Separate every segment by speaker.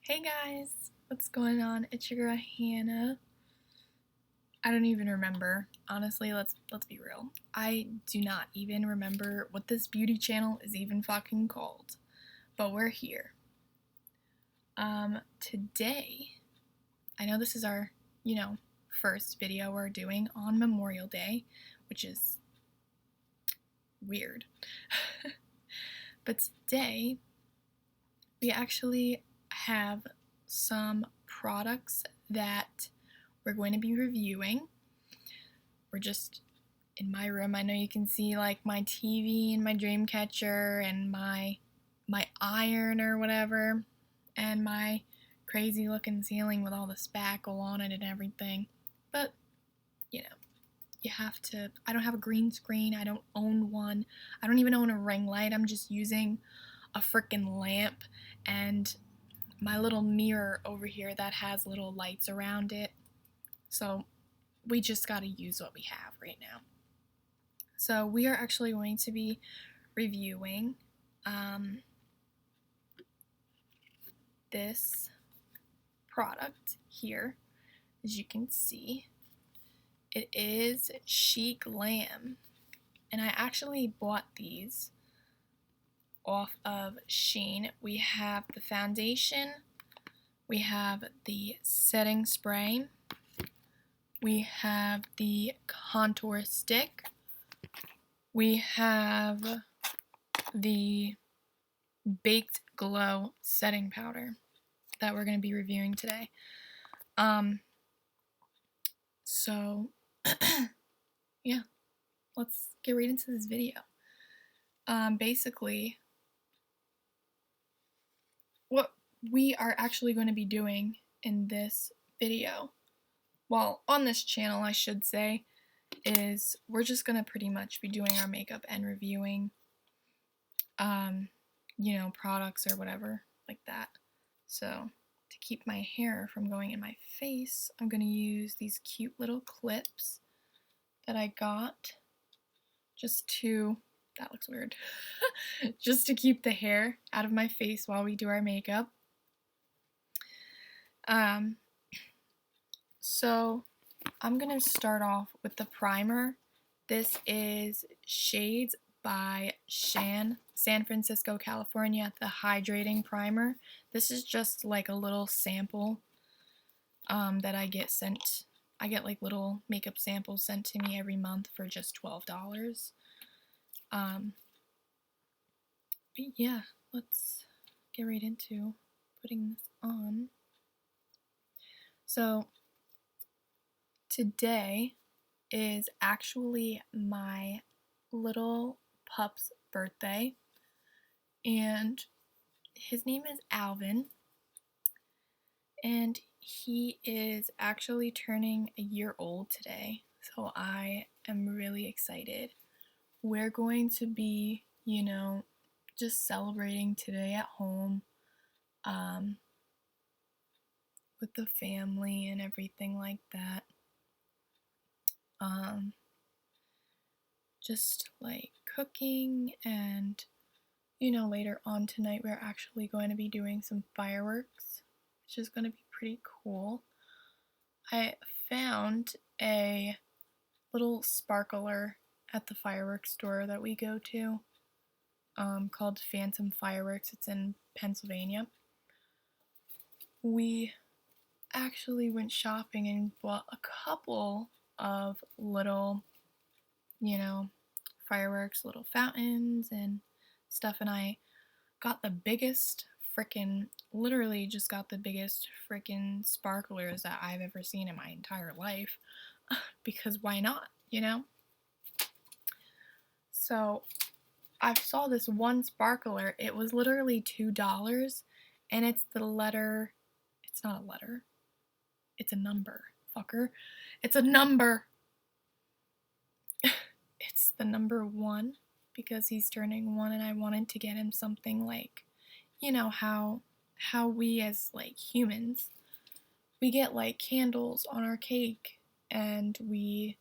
Speaker 1: Hey guys, what's going on? It's your girl Hannah. I don't even remember. Honestly, let's be real. I do not even remember what this beauty channel is even fucking called. But we're here. Today, I know this is our, first video we're doing on Memorial Day, which is weird. But today, we actually have some products that we're going to be reviewing. We're just in my room. I know you can see like my TV and my dream catcher and my iron or whatever, and my crazy looking ceiling with all the spackle on it and everything. But you have to. I don't have a green screen. I don't own one. I don't even own a ring light. I'm just using a freaking lamp and my little mirror over here that has little lights around it. So we just got to use what we have right now. So we are actually going to be reviewing this product here. As you can see, it is SHEGLAM, and I actually bought these off of Shein. We have the foundation, we have the setting spray, we have the contour stick, we have the Baked Glow setting powder that we're going to be reviewing today. So yeah, let's get right into this video. Basically, what we are actually going to be doing in this video, well, on this channel I should say, is we're just going to pretty much be doing our makeup and reviewing products or whatever like that. So to keep my hair from going in my face, I'm going to use these cute little clips that I got just to, that looks weird, just to keep the hair out of my face while we do our makeup. So I'm going to start off with the primer. This is Shades by San Francisco, California, the hydrating primer. This is just like a little sample that I get sent. I get like little makeup samples sent to me every month for just $12. But yeah, let's get right into putting this on. So today is actually my little pup's birthday, and his name is Alvin, and he is actually turning a year old today, so I am really excited. We're going to be, just celebrating today at home, with the family and everything like that. Just like cooking, and later on tonight we're actually going to be doing some fireworks, which is going to be pretty cool. I found a little sparkler at the fireworks store that we go to, called Phantom Fireworks. It's in Pennsylvania. We actually went shopping and bought a couple of little, fireworks, little fountains and stuff, and I got the biggest literally just got the biggest freaking sparklers that I've ever seen in my entire life, because why not, So I saw this one sparkler, it was literally $2, and it's the letter, it's not a letter, it's a number, fucker, it's a number. It's the number 1, because he's turning 1, and I wanted to get him something like, how we as like humans, we get like candles on our cake, and we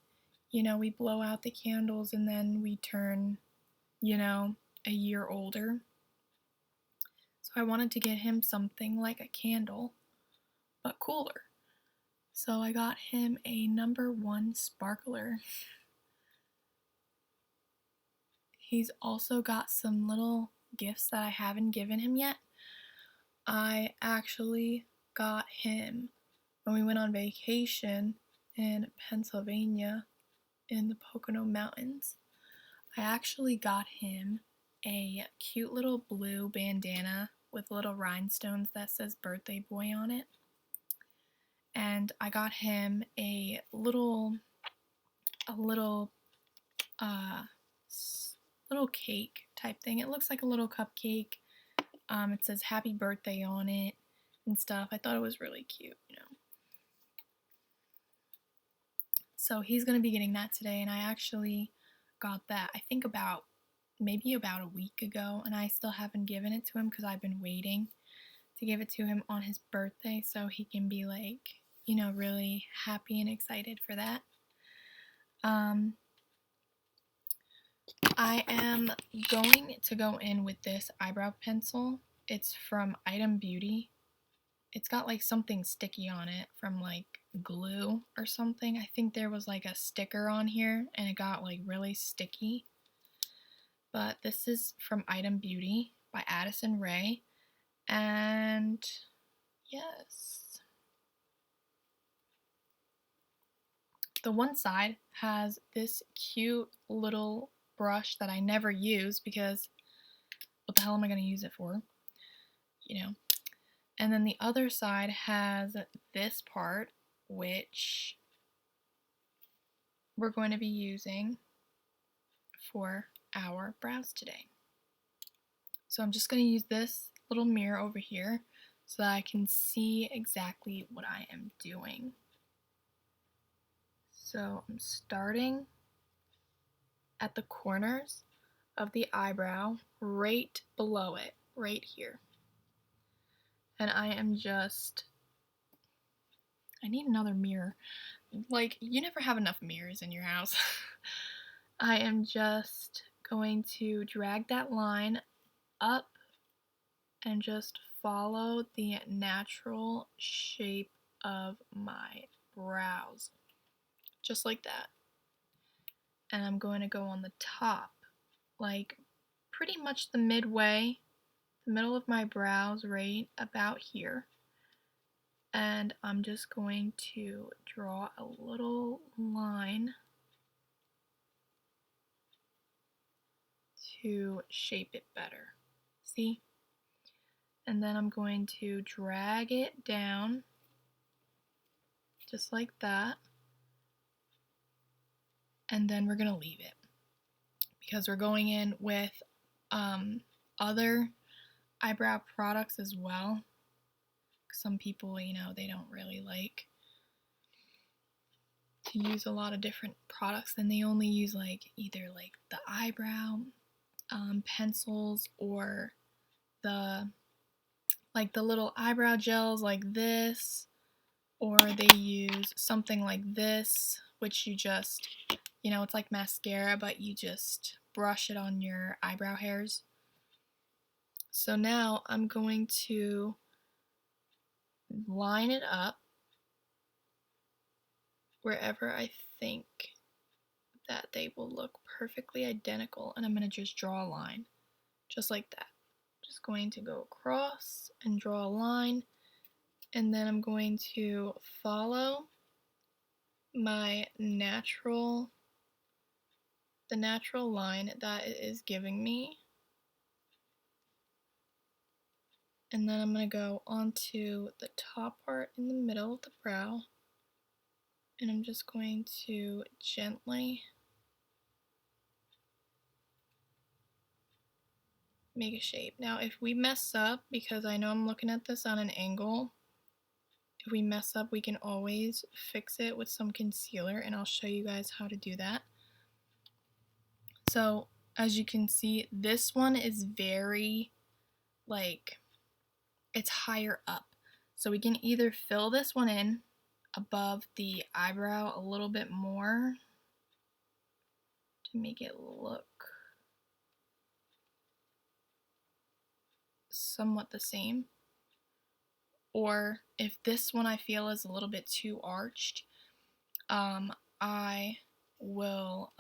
Speaker 1: blow out the candles, and then we turn, a year older. So So I wanted to get him something like a candle, but cooler. So I got him a #1 sparkler. He's also got some little gifts that I haven't given him yet. I actually got him when we went on vacation in Pennsylvania in the Pocono Mountains. I actually got him a cute little blue bandana with little rhinestones that says birthday boy on it. And I got him a little cake type thing. It looks like a little cupcake. It says happy birthday on it and stuff. I thought it was really cute, you know. So he's going to be getting that today, and I actually got that, I think maybe about a week ago, and I still haven't given it to him because I've been waiting to give it to him on his birthday so he can be like, you know, really happy and excited for that. I am going to go in with this eyebrow pencil. It's from Item Beauty. It's got like something sticky on it from like glue or something. I think there was like a sticker on here and it got like really sticky. But this is from Item Beauty by Addison Rae. And yes. The one side has this cute little brush that I never use because what the hell am I going to use it for? You know. And then the other side has this part, which we're going to be using for our brows today. So I'm just going to use this little mirror over here so that I can see exactly what I am doing. So I'm starting at the corners of the eyebrow, right below it, right here. And I am just, I need another mirror. Like, you never have enough mirrors in your house. I am just going to drag that line up and just follow the natural shape of my brows. Just like that. And I'm going to go on the top, like pretty much the midway, the middle of my brows, right about here. And I'm just going to draw a little line to shape it better. See? And then I'm going to drag it down just like that. And then we're going to leave it because we're going in with other eyebrow products as well. Some people, you know, they don't really like to use a lot of different products, and they only use like either like the eyebrow pencils or the little eyebrow gels like this, or they use something like this, which you just, you know, it's like mascara, but you just brush it on your eyebrow hairs. So now I'm going to line it up wherever I think that they will look perfectly identical, and I'm going to just draw a line, just like that. Just going to go across and draw a line, and then I'm going to follow my the natural line that it is giving me, and then I'm going to go onto the top part in the middle of the brow, and I'm just going to gently make a shape. Now if we mess up, because I know I'm looking at this on an angle, if we mess up we can always fix it with some concealer, and I'll show you guys how to do that. So as you can see, this one is very, like, it's higher up. So we can either fill this one in above the eyebrow a little bit more to make it look somewhat the same. Or if this one I feel is a little bit too arched, I will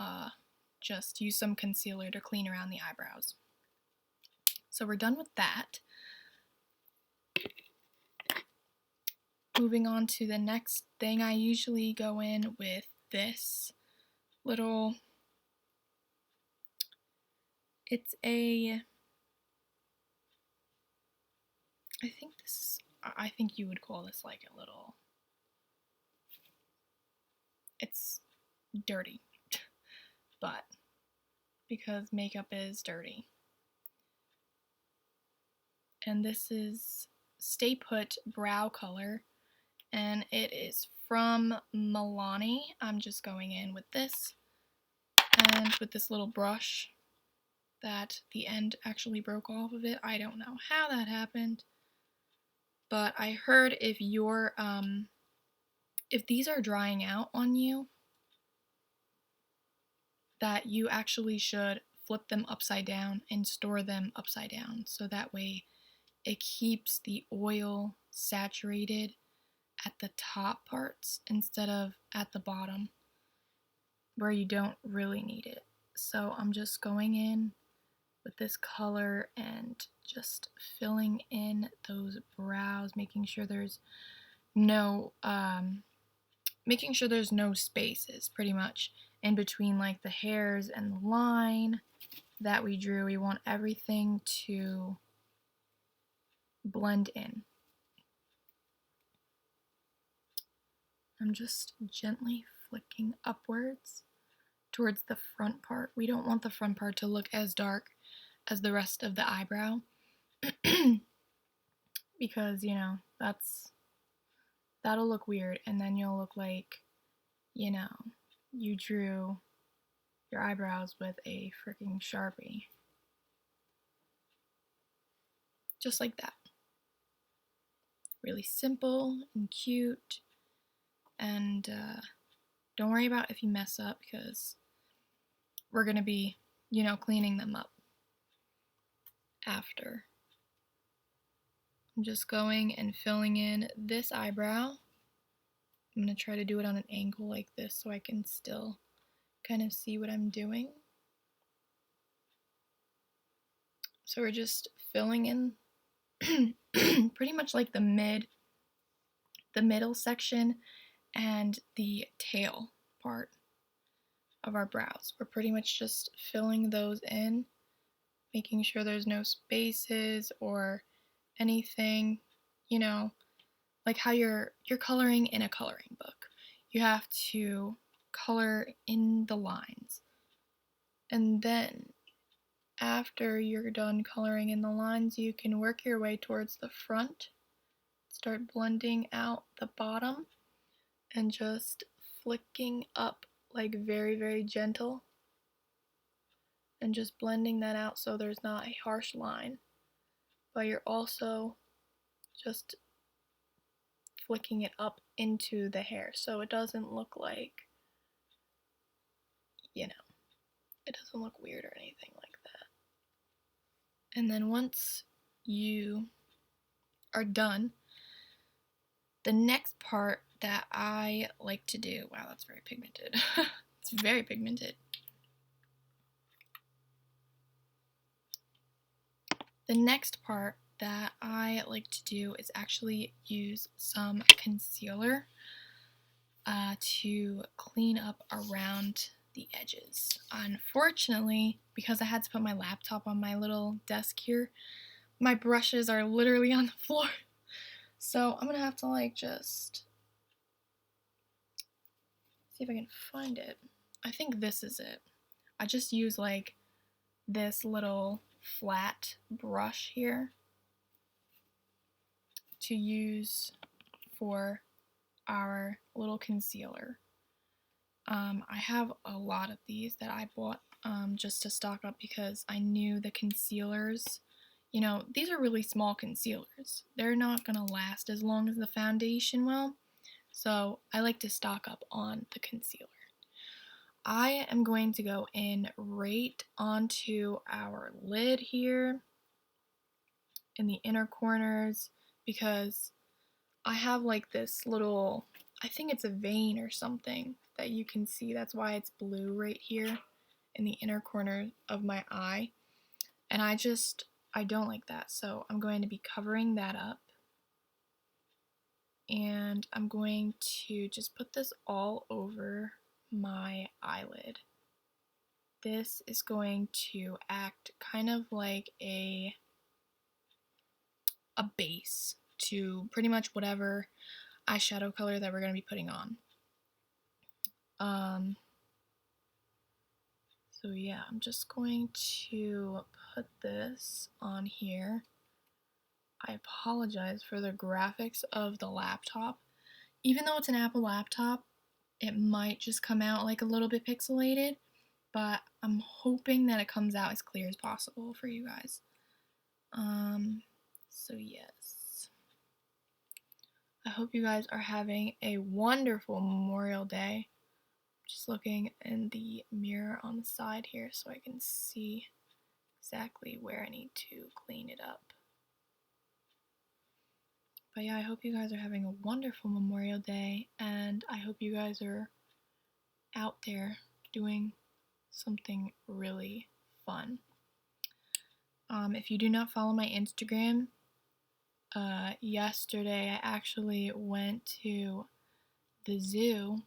Speaker 1: just use some concealer to clean around the eyebrows. So we're done with that. Moving on to the next thing, I usually go in with this little, I think you would call this like a little, it's dirty, but because makeup is dirty. And this is Stay Put Brow Color, and it is from Milani. I'm just going in with this, and with this little brush that the end actually broke off of it. I don't know how that happened, but I heard if these are drying out on you, that you actually should flip them upside down and store them upside down, so that way it keeps the oil saturated at the top parts instead of at the bottom where you don't really need it. So I'm just going in with this color and just filling in those brows, making sure there's no spaces pretty much in between like the hairs and the line that we drew. We want everything to blend in. I'm just gently flicking upwards towards the front part. We don't want the front part to look as dark as the rest of the eyebrow because, you know, that'll look weird, and then you'll look like, you know, you drew your eyebrows with a freaking Sharpie. Just like that. Really simple and cute, and don't worry about if you mess up, because we're going to be, you know, cleaning them up after. I'm just going and filling in this eyebrow. I'm going to try to do it on an angle like this so I can still kind of see what I'm doing. So we're just filling in pretty much like the middle section and the tail part of our brows. We're pretty much just filling those in, making sure there's no spaces or anything, you know, like how you're coloring in a coloring book. You have to color in the lines, and then after you're done coloring in the lines, you can work your way towards the front, start blending out the bottom, and just flicking up like very, very gentle, and just blending that out so there's not a harsh line, but you're also just flicking it up into the hair so it doesn't look like, you know, it doesn't look weird or anything like that. And then once you are done, the next part that I like to do, wow, that's very pigmented. It's very pigmented. The next part that I like to do is actually use some concealer to clean up around the edges. Unfortunately, because I had to put my laptop on my little desk here, my brushes are literally on the floor. So I'm gonna have to like just see if I can find it. I think this is it. I just use like this little flat brush here to use for our little concealer. I have a lot of these that I bought just to stock up because I knew the concealers, you know, these are really small concealers. They're not going to last as long as the foundation will, so I like to stock up on the concealer. I am going to go in right onto our lid here, in the inner corners because I have like this little, I think it's a vein or something that you can see. That's why it's blue right here in the inner corner of my eye. And I don't like that. So I'm going to be covering that up. And I'm going to just put this all over my eyelid. This is going to act kind of like a base to pretty much whatever eyeshadow color that we're going to be putting on. So yeah, I'm just going to put this on here. I apologize for the graphics of the laptop. Even though it's an Apple laptop, it might just come out like a little bit pixelated, but I'm hoping that it comes out as clear as possible for you guys. So yes. I hope you guys are having a wonderful Memorial Day. Just looking in the mirror on the side here so I can see exactly where I need to clean it up. But yeah, I hope you guys are having a wonderful Memorial Day, and I hope you guys are out there doing something really fun. If you do not follow my Instagram, yesterday I actually went to the zoo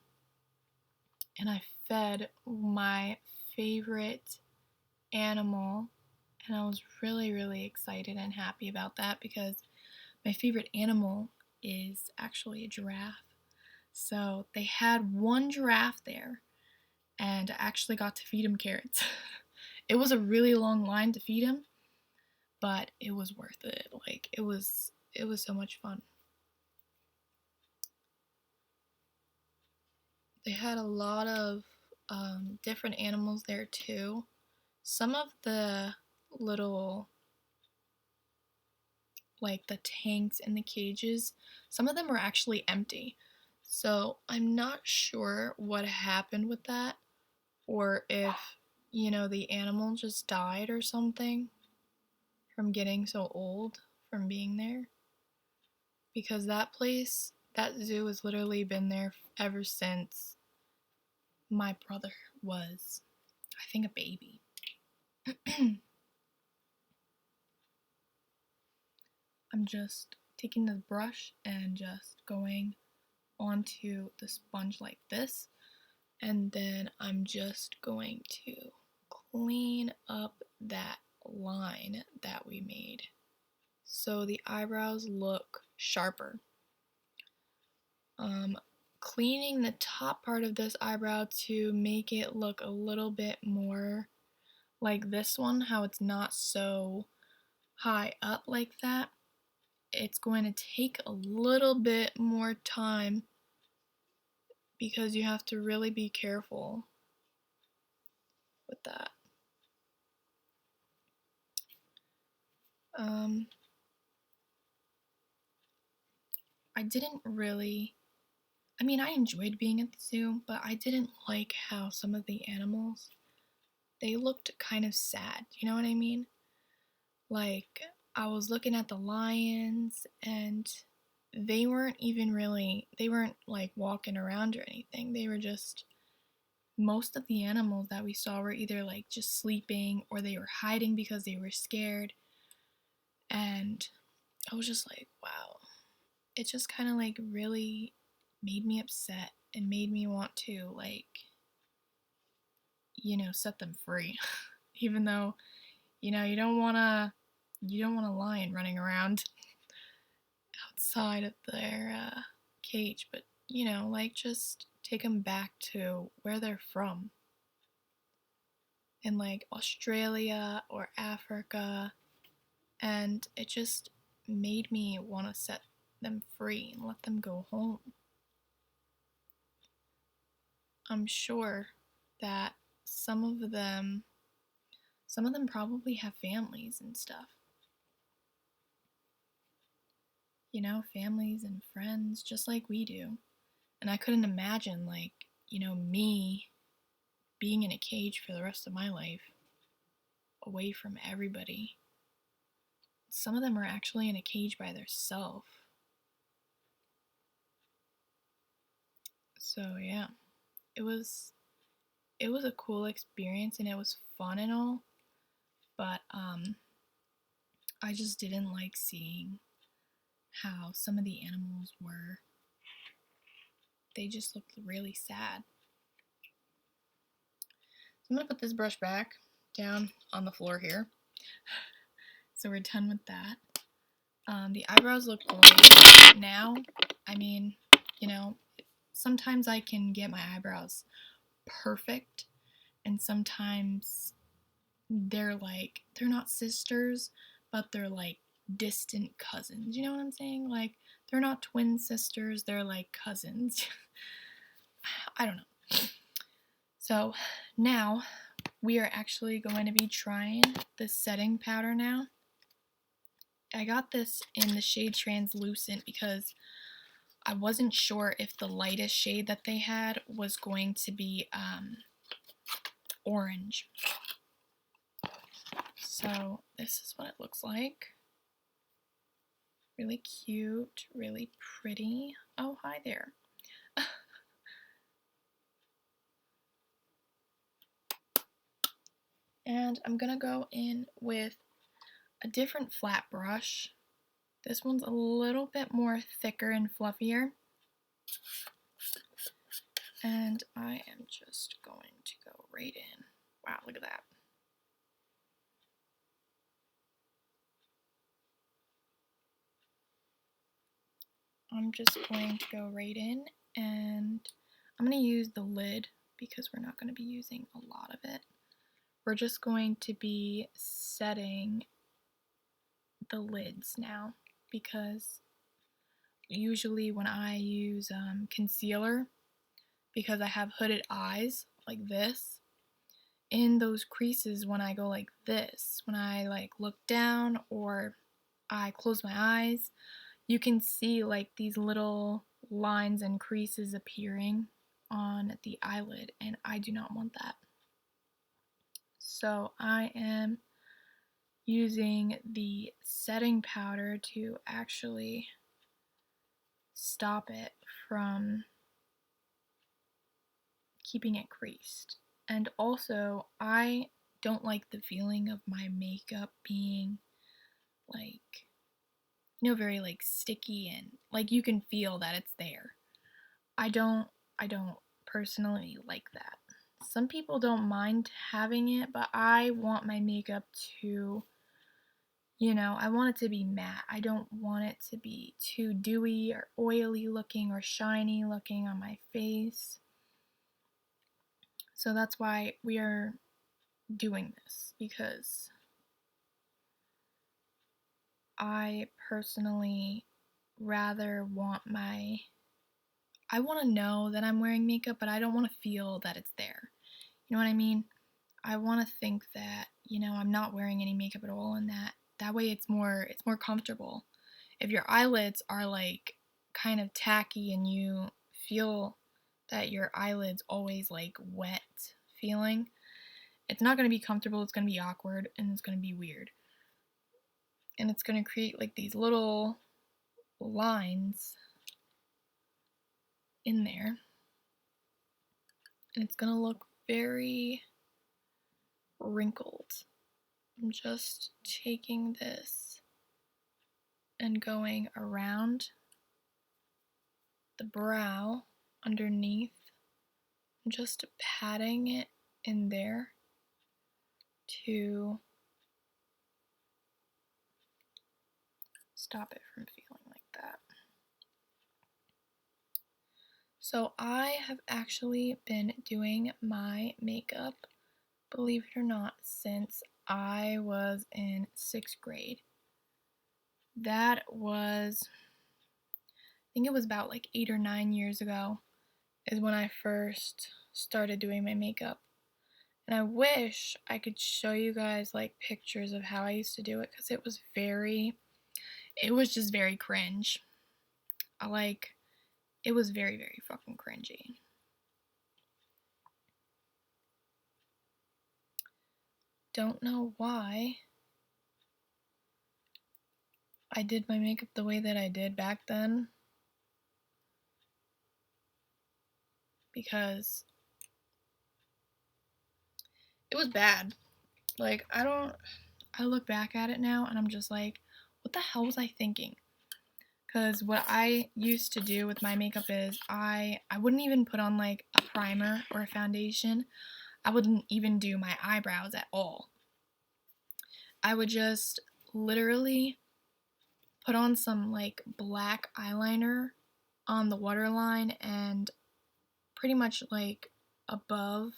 Speaker 1: and I fed my favorite animal, and I was really, really excited and happy about that because my favorite animal is actually a giraffe. So they had one giraffe there, and I actually got to feed him carrots. It was a really long line to feed him, but it was worth it. Like, it was so much fun. They had a lot of different animals there too. Some of the little, like the tanks and the cages, some of them were actually empty. So I'm not sure what happened with that, or if, the animal just died or something from getting so old from being there. Because that zoo has literally been there ever since my brother was, I think, a baby. I'm just taking this brush and just going onto the sponge like this, and then I'm just going to clean up that line that we made so the eyebrows look sharper. Cleaning the top part of this eyebrow to make it look a little bit more like this one, how it's not so high up like that. It's going to take a little bit more time because you have to really be careful with that. I didn't really, I enjoyed being at the zoo, but I didn't like how some of the animals, they looked kind of sad, you know what I mean? Like, I was looking at the lions, and they weren't like walking around or anything. They were just, most of the animals that we saw were either like just sleeping or they were hiding because they were scared. And I was just like, wow. It just kind of like really made me upset and made me want to like, set them free. Even though, you don't want a lion running around outside of their cage, but like just take them back to where they're from, in like Australia or Africa, and it just made me want to set them free and let them go home. I'm sure that some of them probably have families and stuff. Families and friends just like we do. And I couldn't imagine like, me being in a cage for the rest of my life away from everybody. some of them are actually in a cage by themselves. So yeah, it was a cool experience and it was fun and all, but I just didn't like seeing how some of the animals were. They just looked really sad. So I'm gonna put this brush back down on the floor here. So we're done with that. The eyebrows look great now. I mean, you know, sometimes I can get my eyebrows perfect, and sometimes they're not sisters, but they're like distant cousins. You know what I'm saying? Like, they're not twin sisters, they're like cousins. I don't know. So now we are actually going to be trying the setting powder now. I got this in the shade Translucent because I wasn't sure if the lightest shade that they had was going to be orange. So this is what it looks like. Really cute, really pretty. Oh, hi there. And I'm gonna go in with a different flat brush. This one's a little bit more thicker and fluffier. And I am just going to go right in. Wow, look at that. I'm just going to go right in, and I'm going to use the lid because we're not going to be using a lot of it. We're just going to be setting the lids now because usually when I use concealer, because I have hooded eyes like this, in those creases when I go like this, when I like look down or I close my eyes, you can see like these little lines and creases appearing on the eyelid, and I do not want that. So I am using the setting powder to actually stop it from keeping it creased. And also, I don't like the feeling of my makeup being like, very like sticky and like you can feel that it's there. I don't personally like that. Some people don't mind having it, but I want my makeup to, I want it to be matte. I don't want it to be too dewy or oily looking or shiny looking on my face. So that's why we are doing this, because I personally rather I want to know that I'm wearing makeup, but I don't want to feel that it's there. You know what I mean? I want to think that, I'm not wearing any makeup at all, and that way it's more comfortable. If your eyelids are like kind of tacky and you feel that your eyelids always like wet feeling, it's not going to be comfortable, it's going to be awkward, and it's going to be weird. And it's going to create like these little lines in there. And it's going to look very wrinkled. I'm just taking this and going around the brow underneath, just patting it in there to stop it from feeling like that. So I have actually been doing my makeup, believe it or not, since I was in 6th grade. That was, I think it was about like 8 or 9 years ago is when I first started doing my makeup. And I wish I could show you guys like pictures of how I used to do it, because it was just very cringe. It was very, very fucking cringy. Don't know why I did my makeup the way that I did back then because it was bad. Like, I look back at it now and I'm just like, what the hell was I thinking? Because what I used to do with my makeup is I wouldn't even put on like a primer or a foundation. I wouldn't even do my eyebrows at all. I would just literally put on some like black eyeliner on the waterline and pretty much like above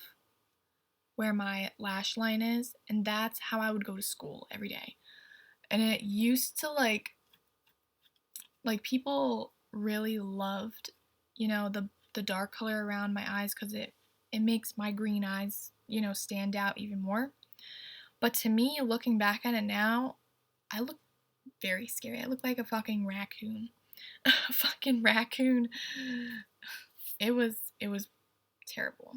Speaker 1: where my lash line is, and that's how I would go to school every day. And it used to like people really loved, the dark color around my eyes because it makes my green eyes, stand out even more. But to me, looking back at it now, I look very scary. I look like a fucking raccoon. A fucking raccoon. It was terrible.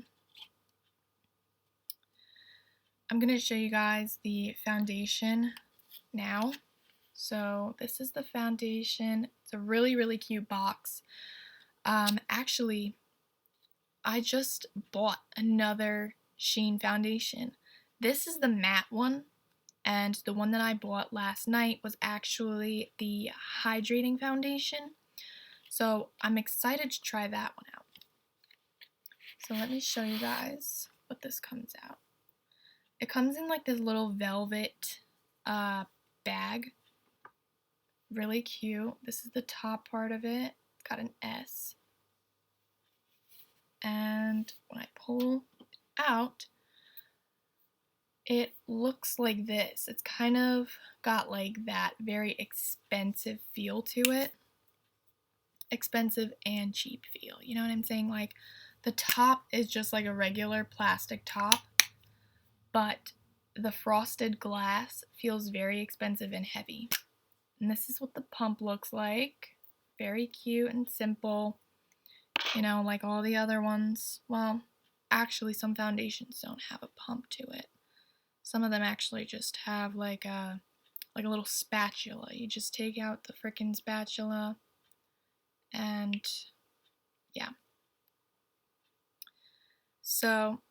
Speaker 1: I'm going to show you guys the foundation now. So this is the foundation. It's a really, really cute box. Actually, I just bought another Shein foundation. This is the matte one, and the one that I bought last night was actually the hydrating foundation. So I'm excited to try that one out. So let me show you guys what this comes out. It comes in like this little velvet bag. Really cute. This is the top part of it. It's got an S. And when I pull it out, it looks like this. It's kind of got like that very expensive feel to it. Expensive and cheap feel. You know what I'm saying? Like the top is just like a regular plastic top, but the frosted glass feels very expensive and heavy. And this is what the pump looks like. Very cute and simple. Like all the other ones. Well, actually some foundations don't have a pump to it. Some of them actually just have like a little spatula. You just take out the frickin' spatula and yeah. So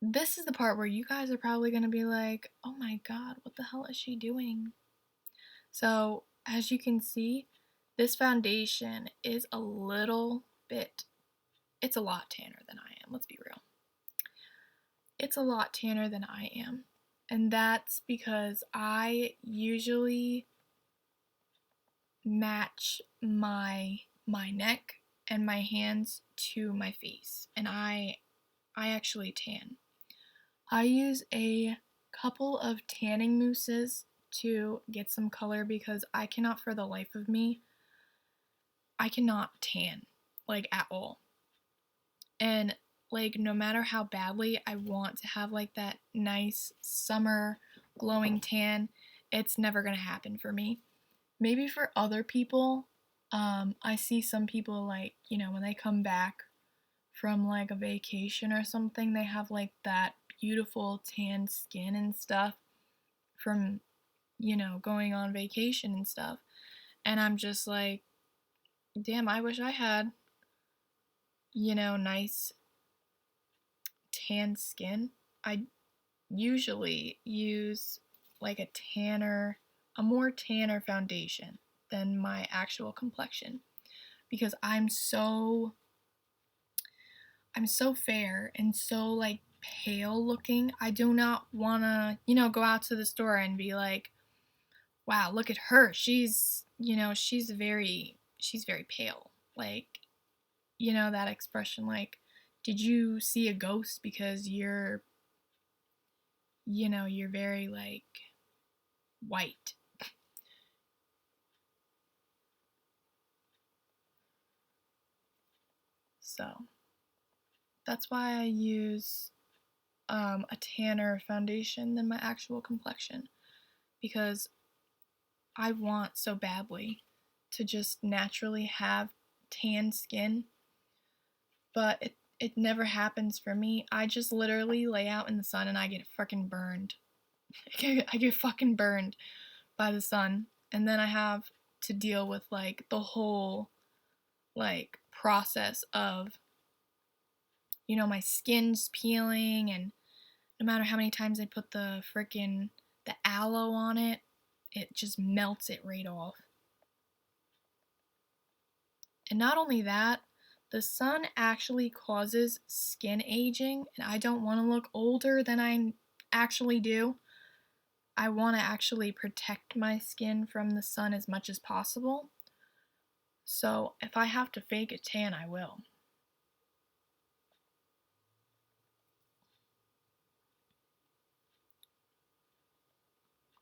Speaker 1: this is the part where you guys are probably going to be like, oh my god, what the hell is she doing? So as you can see, this foundation is a little bit, it's a lot tanner than I am, let's be real. It's a lot tanner than I am. And that's because I usually match my neck and my hands to my face. And I actually tan. I use a couple of tanning mousses to get some color because I cannot for the life of me, I cannot tan, like at all. And like no matter how badly I want to have like that nice summer glowing tan, it's never gonna happen for me. Maybe for other people, I see some people like, when they come back from like a vacation or something, they have like that beautiful tan skin and stuff from, going on vacation and stuff. And I'm just like, damn, I wish I had, nice tan skin. I usually use like a more tanner foundation than my actual complexion because I'm so fair and so like pale looking. I do not want to, go out to the store and be like, wow, look at her. She's very pale. Like, that expression like, did you see a ghost because you're very like white. So that's why I use a tanner foundation than my actual complexion, because I want so badly to just naturally have tan skin, but it never happens for me. I just literally lay out in the sun and I get fucking burned. I get fucking burned by the sun. And then I have to deal with like the whole like process of, you know, my skin's peeling, and no matter how many times I put the aloe on it, it just melts it right off. And not only that, the sun actually causes skin aging, and I don't want to look older than I actually do. I want to actually protect my skin from the sun as much as possible. So if I have to fake a tan, I will.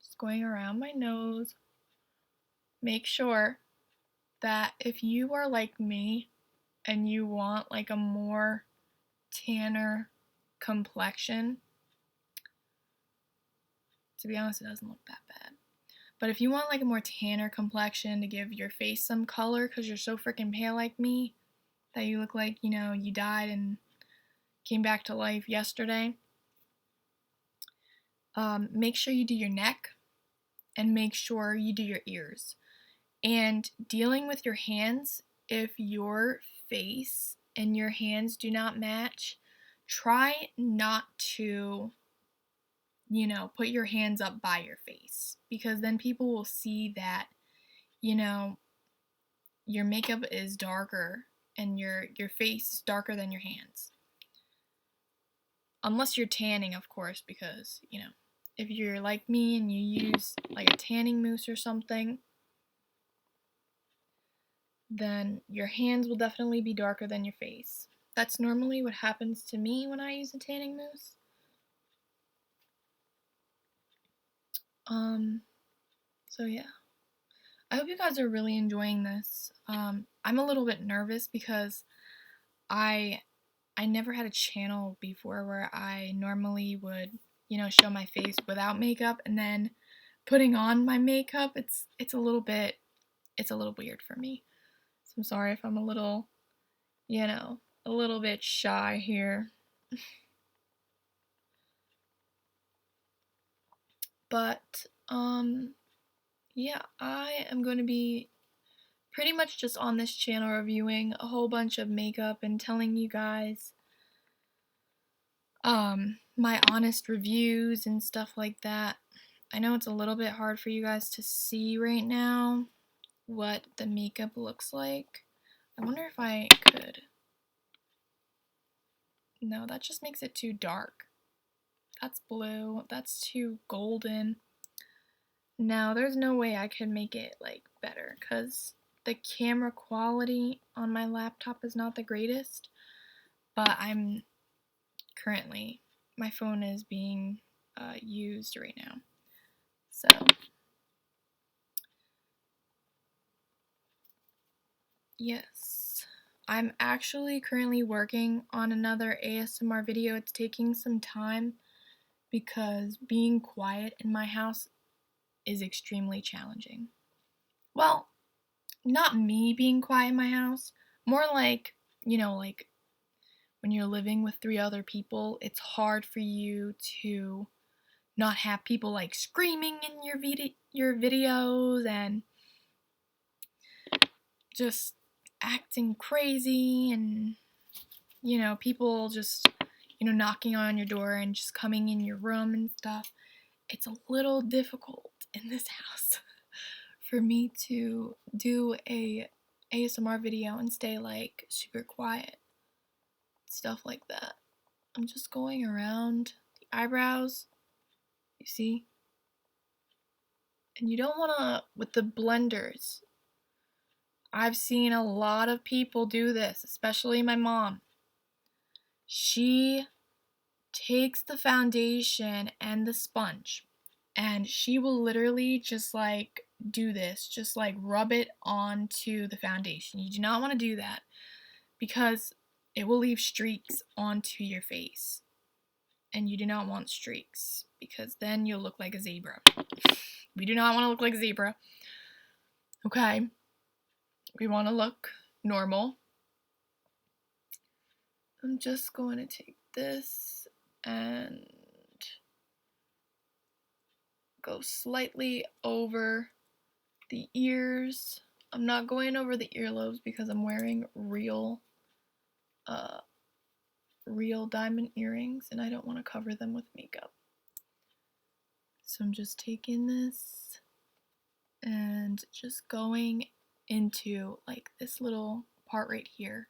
Speaker 1: Just going around my nose. Make sure that if you are like me and you want like a more tanner complexion, to be honest, it doesn't look that bad. But if you want like a more tanner complexion to give your face some color because you're so freaking pale like me, that you look like, you know, you died and came back to life yesterday, make sure you do your neck and make sure you do your ears. And dealing with your hands, if your face and your hands do not match, try not to, you know, put your hands up by your face, because then people will see that, you know, your makeup is darker and your face is darker than your hands. Unless you're tanning, of course, because, you know, if you're like me and you use like a tanning mousse or something, then your hands will definitely be darker than your face. That's normally what happens to me when I use a tanning mousse. So yeah. I hope you guys are really enjoying this. I'm a little bit nervous because I never had a channel before where I normally would, you know, show my face without makeup and then putting on my makeup. It's a little weird for me. So I'm sorry if I'm a little, you know, a little bit shy here. But yeah, I am going to be pretty much just on this channel reviewing a whole bunch of makeup and telling you guys my honest reviews and stuff like that. I know it's a little bit hard for you guys to see right now what the makeup looks like. I wonder if I could. No, that just makes it too dark. That's blue. That's too golden. No, there's no way I could make it like better because the camera quality on my laptop is not the greatest, but I'm currently, my phone is being used right now. So yes, I'm actually currently working on another ASMR video. It's taking some time because being quiet in my house is extremely challenging. Well, not me being quiet in my house, more like, you know, like when you're living with 3 other people, it's hard for you to not have people like screaming in your videos and just acting crazy, and, you know, people just, you know, knocking on your door and just coming in your room and stuff. It's a little difficult in this house for me to do a ASMR video and stay like super quiet, stuff like that. I'm just going around the eyebrows, you see? And you don't want to, with the blenders, I've seen a lot of people do this, especially my mom. She takes the foundation and the sponge, and she will literally just like do this, just like rub it onto the foundation. You do not want to do that because it will leave streaks onto your face, and you do not want streaks because then you'll look like a zebra. We do not want to look like a zebra. Okay? We want to look normal. I'm just going to take this and go slightly over the ears. I'm not going over the earlobes because I'm wearing real diamond earrings and I don't want to cover them with makeup. So I'm just taking this and just going into like this little part right here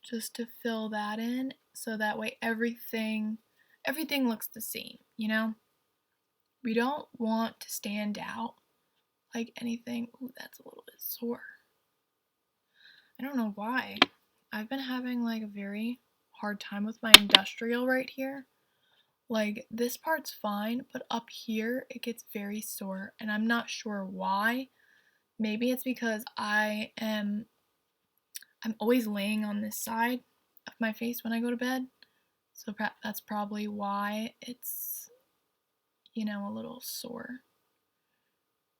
Speaker 1: just to fill that in so that way everything looks the same, you know? We don't want to stand out like anything. Ooh, that's a little bit sore. I don't know why. I've been having like a very hard time with my industrial right here. Like this part's fine, but up here it gets very sore and I'm not sure why. Maybe it's because I'm always laying on this side of my face when I go to bed. So that's probably why it's, you know, a little sore.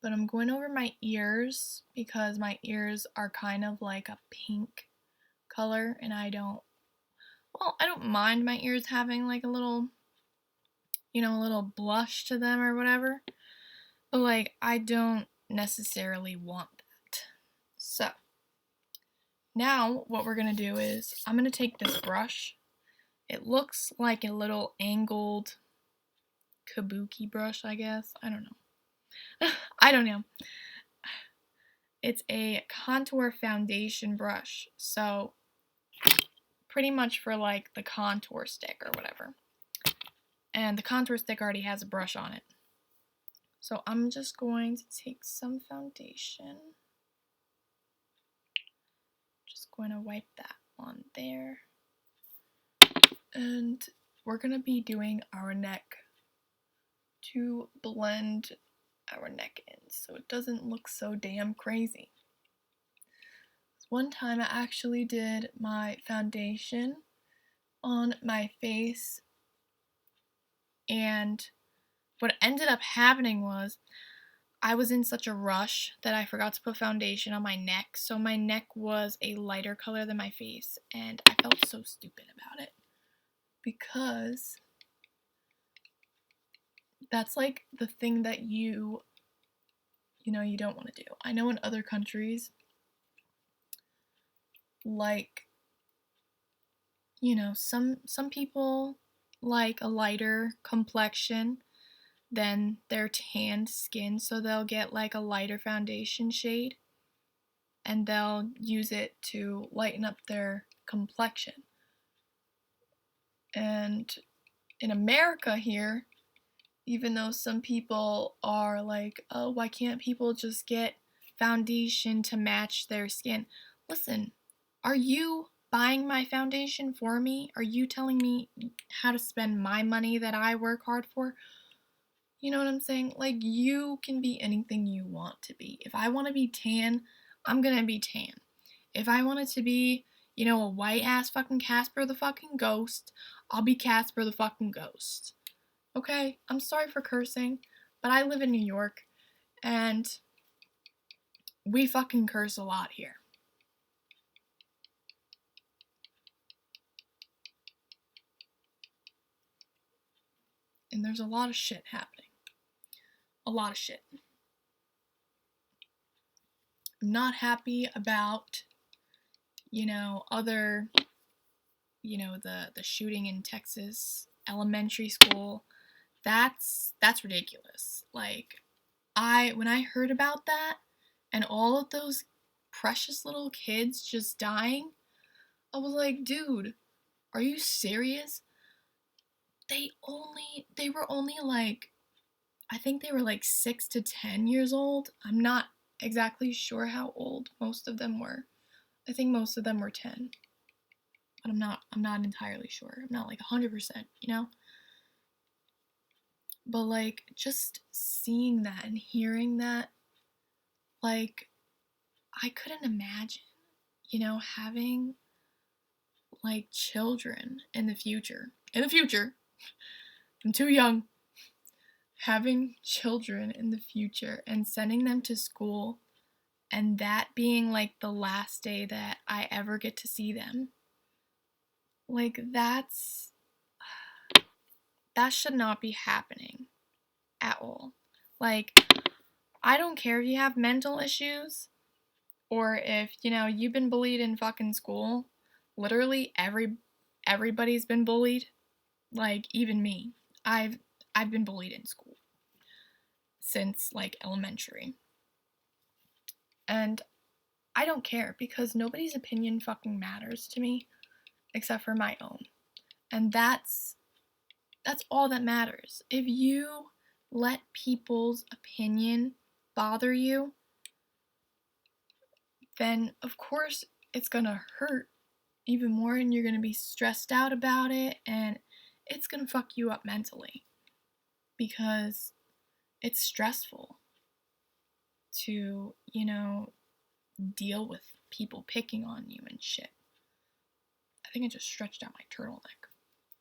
Speaker 1: But I'm going over my ears because my ears are kind of like a pink color and I don't mind my ears having like a little, you know, a little blush to them or whatever. But like I don't necessarily want that. So now what we're going to do is I'm going to take this brush. It looks like a little angled kabuki brush, I guess. I don't know. I don't know. It's a contour foundation brush. So pretty much for like the contour stick or whatever. And the contour stick already has a brush on it. So I'm just going to take some foundation. Just going to wipe that on there. And we're going to be doing our neck to blend our neck in so it doesn't look so damn crazy. One time I actually did my foundation on my face and what ended up happening was I was in such a rush that I forgot to put foundation on my neck, so my neck was a lighter color than my face and I felt so stupid about it because that's like the thing that you don't want to do. I know in other countries, like, you know, some people like a lighter complexion than their tanned skin, so they'll get like a lighter foundation shade and they'll use it to lighten up their complexion. And in America here, even though some people are like, oh, why can't people just get foundation to match their skin? Listen, are you buying my foundation for me? Are you telling me how to spend my money that I work hard for? You know what I'm saying? Like, you can be anything you want to be. If I want to be tan, I'm gonna be tan. If I want it to be, you know, a white ass fucking Casper the fucking ghost, I'll be Casper the fucking ghost. Okay, I'm sorry for cursing, but I live in New York, and we fucking curse a lot here. And there's a lot of shit happening. A lot of shit. I'm not happy about, you know, the shooting in Texas elementary school. That's ridiculous. Like, when I heard about that and all of those precious little kids just dying, I was like, dude, are you serious? They were only like, I think they were like 6 to 10 years old. I'm not exactly sure how old most of them were. I think most of them were 10. But I'm not entirely sure. I'm not like 100%, you know? But like just seeing that and hearing that, like I couldn't imagine, you know, having like children in the future. In the future. I'm too young. Having children in the future and sending them to school and that being like the last day that I ever get to see them. Like that should not be happening at all. Like I don't care if you have mental issues or if, you've been bullied in fucking school. Literally everybody's been bullied. Like, even me. I've been bullied in school since like elementary. And I don't care because nobody's opinion fucking matters to me except for my own. And that's all that matters. If you let people's opinion bother you, then of course it's gonna hurt even more and you're gonna be stressed out about it and it's gonna fuck you up mentally because it's stressful to, deal with people picking on you and shit. I think I just stretched out my turtleneck.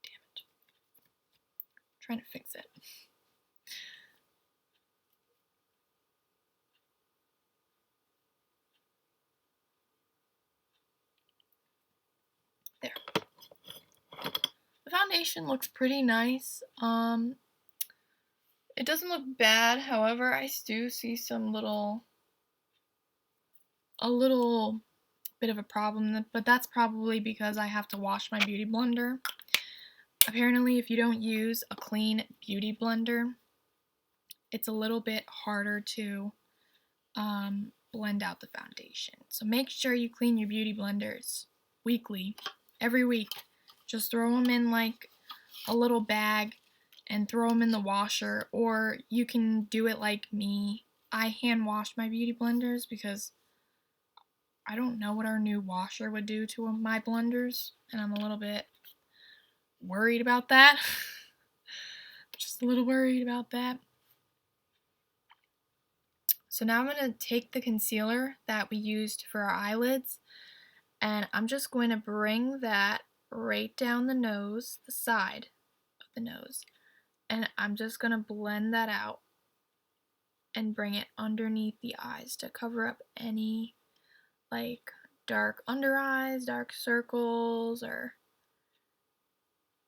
Speaker 1: Damn it. I'm trying to fix it. There. The foundation looks pretty nice. It doesn't look bad, however, I do see a little bit of a problem, but that's probably because I have to wash my beauty blender. Apparently, if you don't use a clean beauty blender, it's a little bit harder to blend out the foundation. So make sure you clean your beauty blenders weekly, every week. Just throw them in like a little bag and throw them in the washer, or you can do it like me. I hand wash my beauty blenders because I don't know what our new washer would do to my blenders, and I'm a little bit worried about that. Just a little worried about that. So now I'm going to take the concealer that we used for our eyelids, and I'm just going to bring that right down the nose, the side of the nose, and I'm just going to blend that out and bring it underneath the eyes to cover up any like dark under eyes, dark circles, or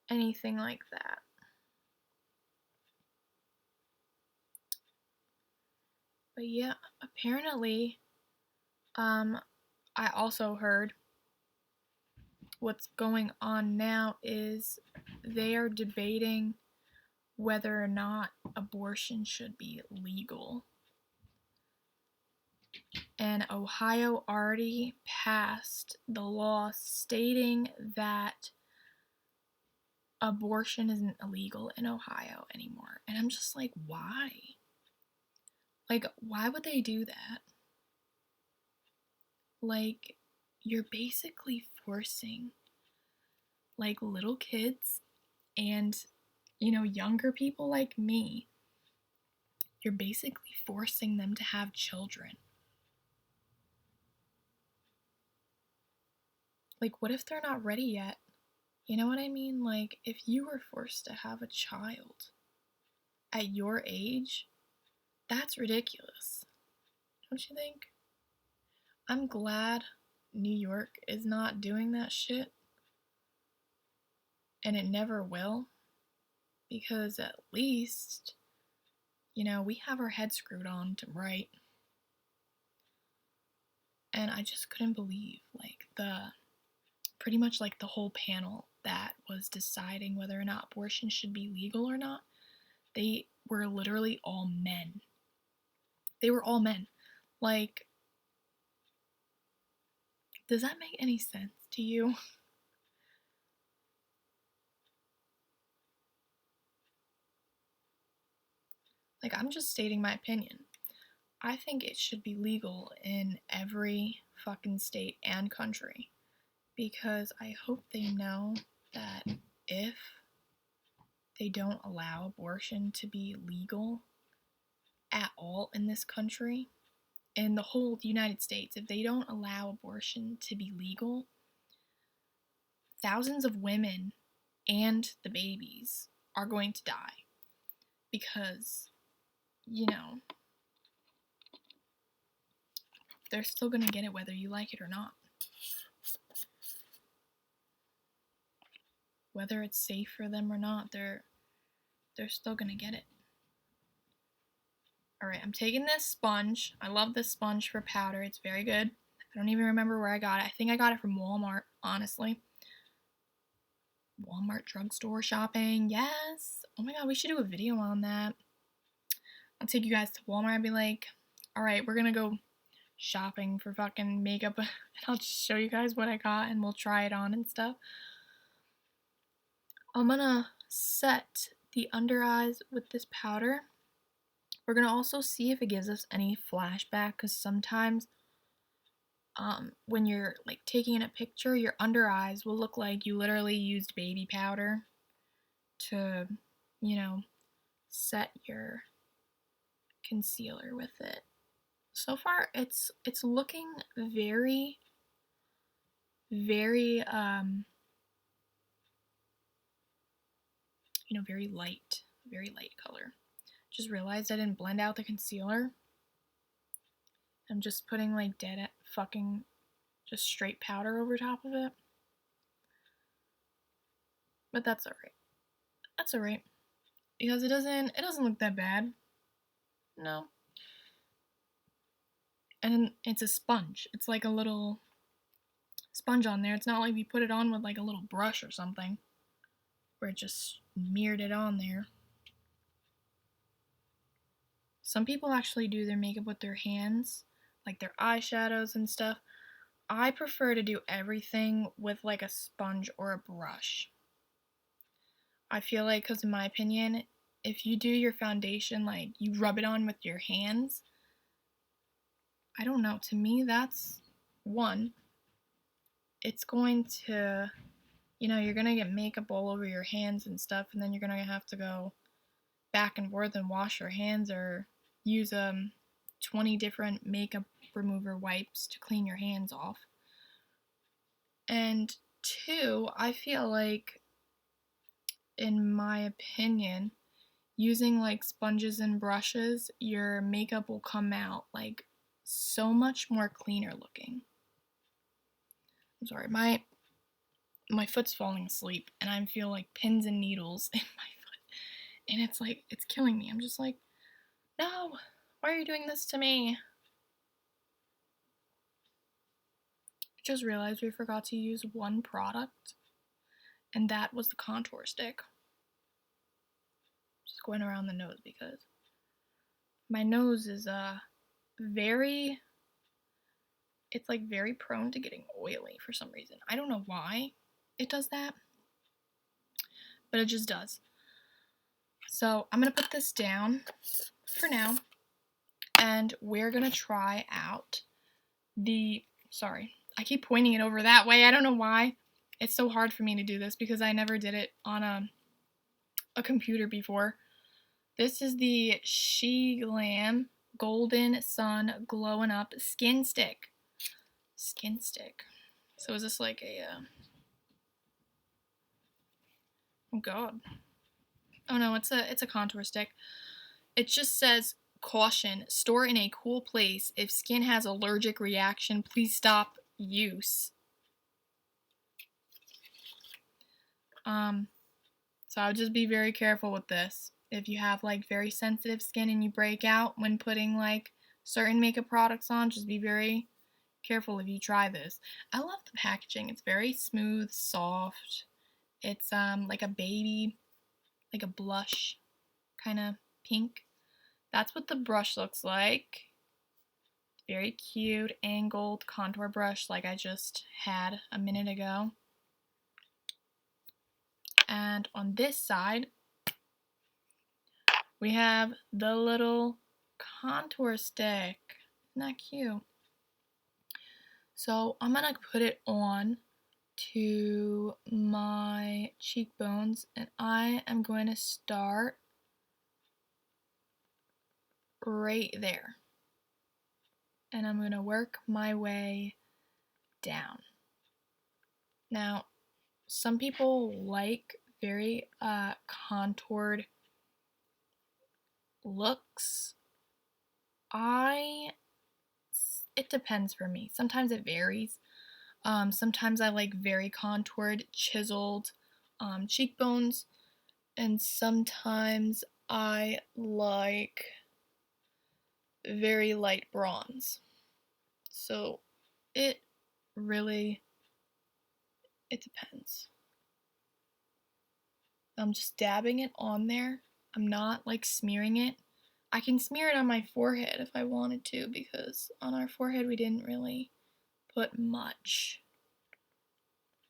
Speaker 1: anything like that. But yeah, apparently, I also heard what's going on now is they are debating whether or not abortion should be legal. And Ohio already passed the law stating that abortion isn't illegal in Ohio anymore. And I'm just like, why? Like, why would they do that? Like, you're basically forcing, like, little kids and, younger people like me, you're basically forcing them to have children. Like, what if they're not ready yet? You know what I mean? Like, if you were forced to have a child at your age, that's ridiculous. Don't you think? I'm glad New York is not doing that shit. And it never will. Because at least, we have our head screwed on to right. And I just couldn't believe, like, pretty much like the whole panel that was deciding whether or not abortion should be legal or not, they were literally all men. They were all men. Like, does that make any sense to you? Like, I'm just stating my opinion. I think it should be legal in every fucking state and country. Because I hope they know that if they don't allow abortion to be legal at all in this country, in the whole United States, if they don't allow abortion to be legal, thousands of women and the babies are going to die. Because, they're still going to get it whether you like it or not. Whether it's safe for them or not, they're still going to get it. Alright, I'm taking this sponge. I love this sponge for powder. It's very good. I don't even remember where I got it. I think I got it from Walmart, honestly. Walmart drugstore shopping. Yes. Oh my god, we should do a video on that. I'll take you guys to Walmart and be like, alright, we're gonna go shopping for fucking makeup. And I'll just show you guys what I got and we'll try it on and stuff. I'm gonna set the under eyes with this powder. We're gonna also see if it gives us any flashback, because sometimes when you're like taking a picture, your under eyes will look like you literally used baby powder to, you know, set your concealer with it. So far it's looking very very very light color. Just realized I didn't blend out the concealer. I'm just putting like dead fucking just straight powder over top of it. But that's alright. That's alright. Because it doesn't look that bad. No. And it's a sponge. It's like a little sponge on there. It's not like we put it on with like a little brush or something, where it just smeared it on there. Some people actually do their makeup with their hands, like their eyeshadows and stuff. I prefer to do everything with like a sponge or a brush. I feel like, because in my opinion, if you do your foundation, like you rub it on with your hands, I don't know, to me that's one, it's going to, you're going to get makeup all over your hands and stuff, and then you're going to have to go back and forth and wash your hands or use 20 different makeup remover wipes to clean your hands off. And two, I feel like, in my opinion, using like sponges and brushes, your makeup will come out like so much more cleaner looking. I'm sorry, my foot's falling asleep and I feel like pins and needles in my foot, and it's like, it's killing me. I'm just like, no, why are you doing this to me? I just realized we forgot to use one product, and that was the contour stick. Just going around the nose because my nose is very, it's like very prone to getting oily for some reason. I don't know why it does that, but it just does. So I'm gonna put this down for now, and we're gonna try out sorry, I keep pointing it over that way. I don't know why. It's so hard for me to do this because I never did it on a computer before. This is the SHEGLAM Golden Sun Glowing Up Skin Stick. Skin Stick. So is this like a, oh god. Oh no, it's a contour stick. It just says, caution, store in a cool place. If skin has allergic reaction, please stop use. So I would just be very careful with this. If you have like very sensitive skin and you break out when putting like certain makeup products on, just be very careful if you try this. I love the packaging. It's very smooth, soft. It's like a baby, like a blush kind of pink. That's what the brush looks like. Very cute angled contour brush like I just had a minute ago. And on this side, we have the little contour stick. Isn't that cute? So I'm gonna put it on to my cheekbones, and I am going to start right there. And I'm gonna work my way down. Now, some people like very contoured looks. It depends for me. Sometimes it varies. Sometimes I like very contoured, chiseled cheekbones, and sometimes I like very light bronze. So it really, it depends. I'm just dabbing it on there. I'm not like smearing it. I can smear it on my forehead if I wanted to, because on our forehead we didn't really put much.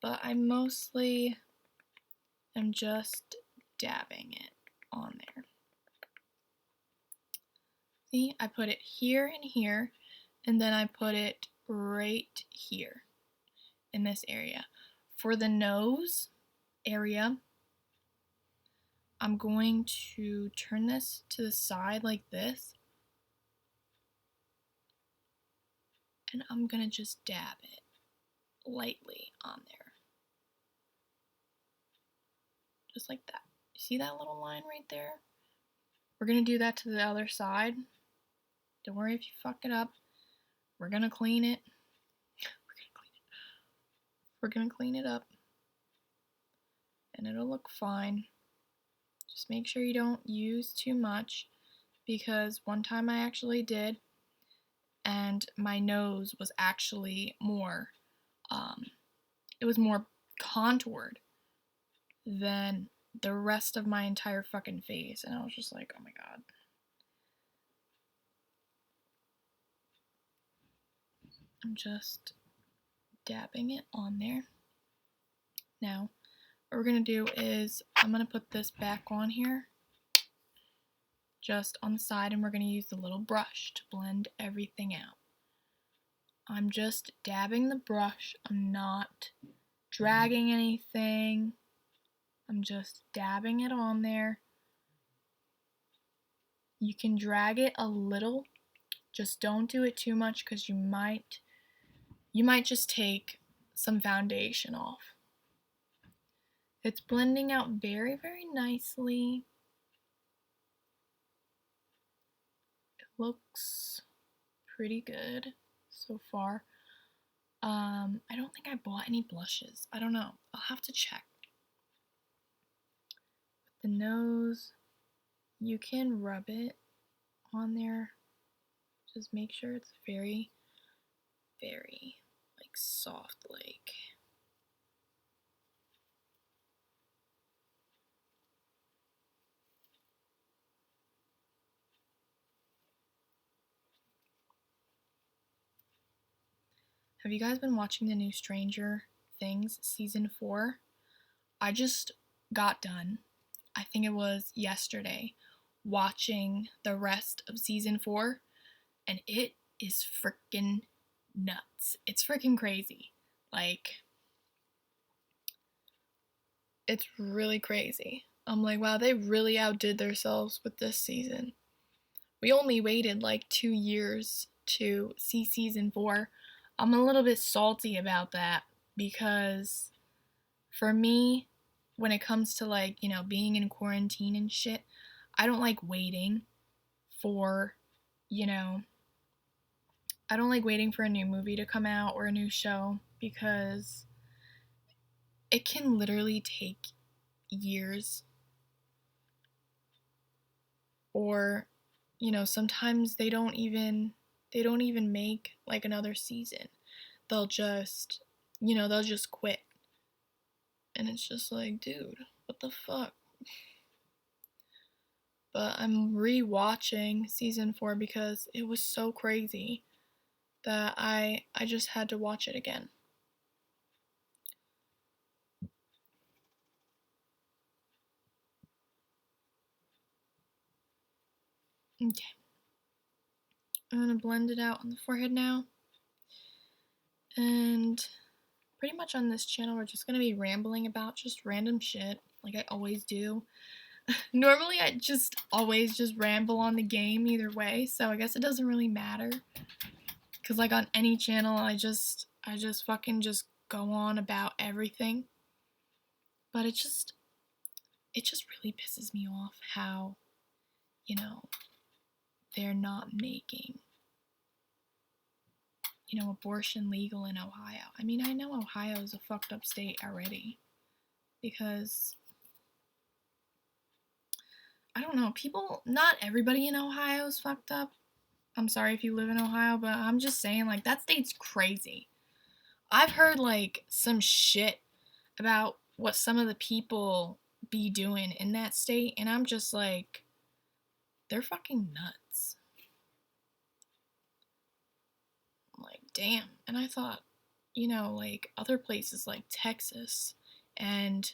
Speaker 1: But I mostly am just dabbing it on there. See, I put it here and here, and then I put it right here in this area. For the nose area, I'm going to turn this to the side like this, and I'm gonna just dab it lightly on there. Just like that. See that little line right there? We're gonna do that to the other side. Don't worry if you fuck it up. We're gonna clean it. We're gonna clean it up. And it'll look fine. Just make sure you don't use too much, because one time I actually did, and my nose was actually more, it was more contoured than the rest of my entire fucking face, and I was just like, oh my god. I'm just dabbing it on there. Now, what we're gonna do is, I'm gonna put this back on here, just on the side, and we're gonna use the little brush to blend everything out. I'm just dabbing the brush. I'm not dragging anything. I'm just dabbing it on there. You can drag it a little, just don't do it too much, because you might just take some foundation off. It's blending out very, very nicely. It looks pretty good so far. I don't think I bought any blushes. I don't know. I'll have to check. The nose, you can rub it on there. Just make sure it's very, very like soft like. Have you guys been watching the new Stranger Things season 4? I just got done, I think it was yesterday, watching the rest of season 4, and it is freaking nuts. It's freaking crazy. Like, it's really crazy. I'm like, wow, they really outdid themselves with this season. We only waited like 2 years to see season 4. I'm a little bit salty about that, because for me, when it comes to like, you know, being in quarantine and shit, I don't like waiting for, you know, I don't like waiting for a new movie to come out or a new show, because it can literally take years. Or, you know, sometimes they don't even make like another season. They'll just, you know, they'll just quit. And it's just like, dude, what the fuck? But I'm rewatching season 4 because it was so crazy that I just had to watch it again. Okay. I'm gonna blend it out on the forehead now. And pretty much on this channel, we're just gonna be rambling about just random shit, like I always do. Normally, I just always just ramble on the game either way, so I guess it doesn't really matter. Cause like on any channel, I just fucking just go on about everything. But it just really pisses me off how, you know, they're not making, you know, abortion legal in Ohio. I mean, I know Ohio is a fucked up state already, because I don't know, people, not everybody in Ohio is fucked up, I'm sorry if you live in Ohio, but I'm just saying, like, that state's crazy. I've heard, like, some shit about what some of the people be doing in that state, and I'm just like, they're fucking nuts. I'm like, damn. And I thought, like, other places like Texas and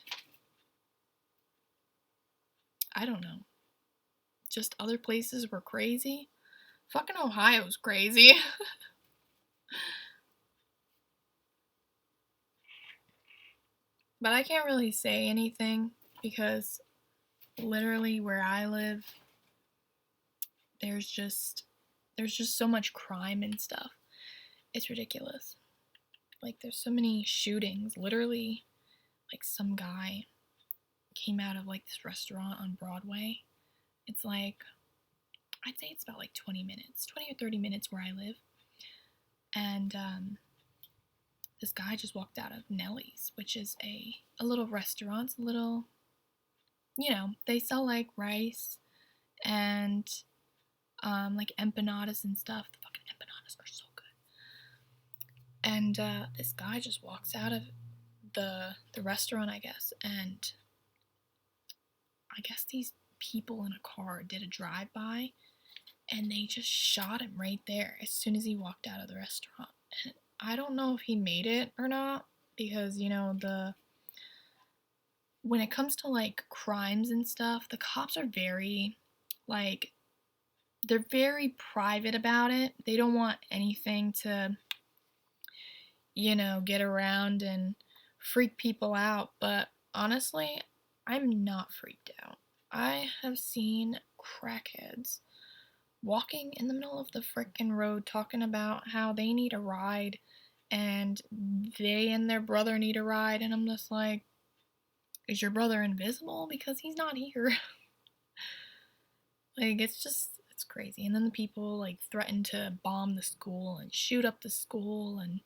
Speaker 1: I don't know, just other places were crazy. Fucking Ohio's crazy. But I can't really say anything because literally where I live, there's just so much crime and stuff. It's ridiculous. Like there's so many shootings. Literally, like some guy came out of like this restaurant on Broadway. It's like I'd say it's about like 20 minutes, 20 or 30 minutes where I live. And this guy just walked out of Nellie's, which is a little restaurant. It's a little, they sell like rice and like empanadas and stuff. The fucking empanadas are so good. And this guy just walks out of the restaurant, I guess, and I guess these people in a car did a drive-by, and they just shot him right there as soon as he walked out of the restaurant. And I don't know if he made it or not, because, when it comes to, like, crimes and stuff, the cops are very, like, they're very private about it. They don't want anything to, get around and freak people out. But honestly, I'm not freaked out. I have seen crackheads walking in the middle of the frickin' road talking about how they need a ride and they and their brother need a ride, and I'm just like, is your brother invisible? Because he's not here. Like, it's crazy. And then the people, like, threaten to bomb the school and shoot up the school, and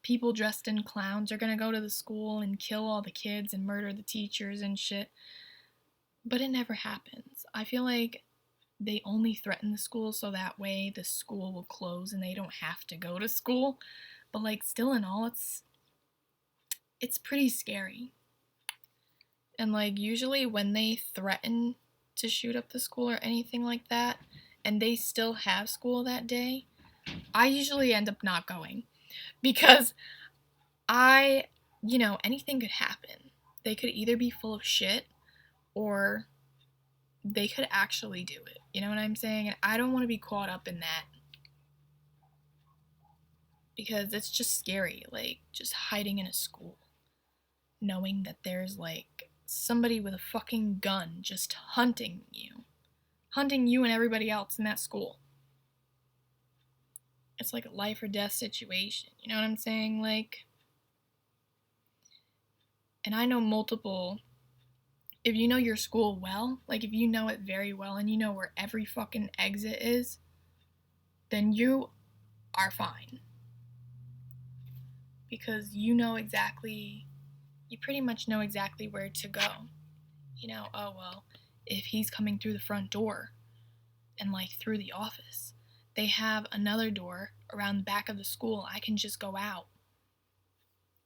Speaker 1: people dressed in clowns are gonna go to the school and kill all the kids and murder the teachers and shit. But it never happens. I feel like they only threaten the school so that way the school will close and they don't have to go to school. But like still in all, it's pretty scary. And like usually when they threaten to shoot up the school or anything like that and they still have school that day, I usually end up not going because anything could happen. They could either be full of shit or they could actually do it. You know what I'm saying? And I don't want to be caught up in that because it's just scary, like just hiding in a school, knowing that there's like somebody with a fucking gun just hunting you and everybody else in that school. It's like a life or death situation, you know what I'm saying? Like, and I know multiple, if you know your school well, like if you know it very well and you know where every fucking exit is, then you are fine. Because you pretty much know exactly where to go. Oh well, if he's coming through the front door and like through the office, they have another door around the back of the school. I can just go out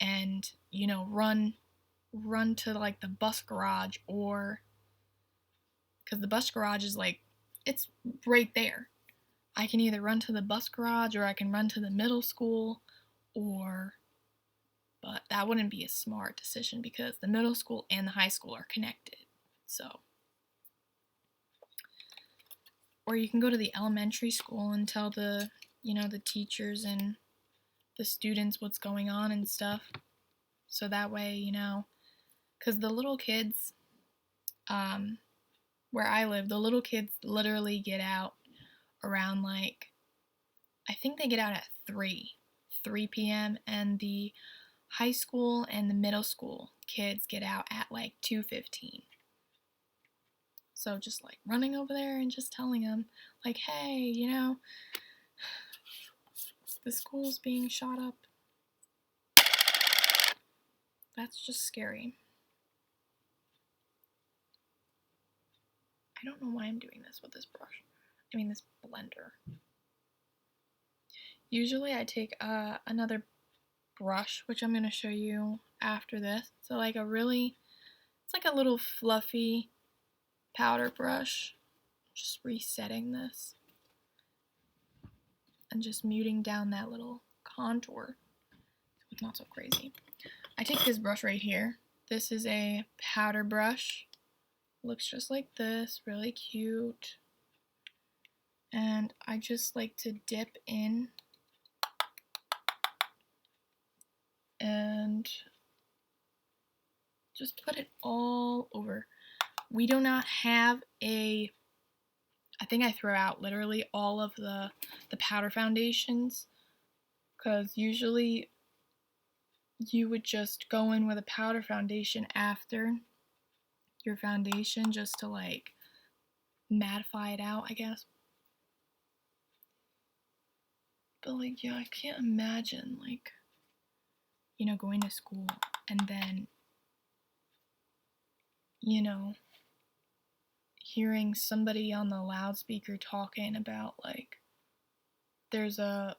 Speaker 1: and, run to like the bus garage, or because the bus garage is like, it's right there. I can either run to the bus garage or I can run to the middle school, but that wouldn't be a smart decision because the middle school and the high school are connected. So, or you can go to the elementary school and tell the teachers and the students what's going on and stuff. So that way, because the little kids, where I live, the little kids literally get out around like, I think they get out at 3 p.m. and the high school and the middle school kids get out at like 2:15. So just like running over there and just telling them like, hey, the school's being shot up. That's just scary. I don't know why I'm doing this with this brush. This blender. usually I take another brush, which I'm going to show you after this. So like it's like a little fluffy powder brush. Just resetting this and just muting down that little contour so it's not so crazy. I take this brush right here. This is a powder brush. Looks just like this, really cute. And I just like to dip in and just put it all over. We do not have I think I throw out literally all of the powder foundations, because usually you would just go in with a powder foundation after your foundation just to like mattify it out, I guess. But like, yeah, I can't imagine like, going to school and then, hearing somebody on the loudspeaker talking about like there's a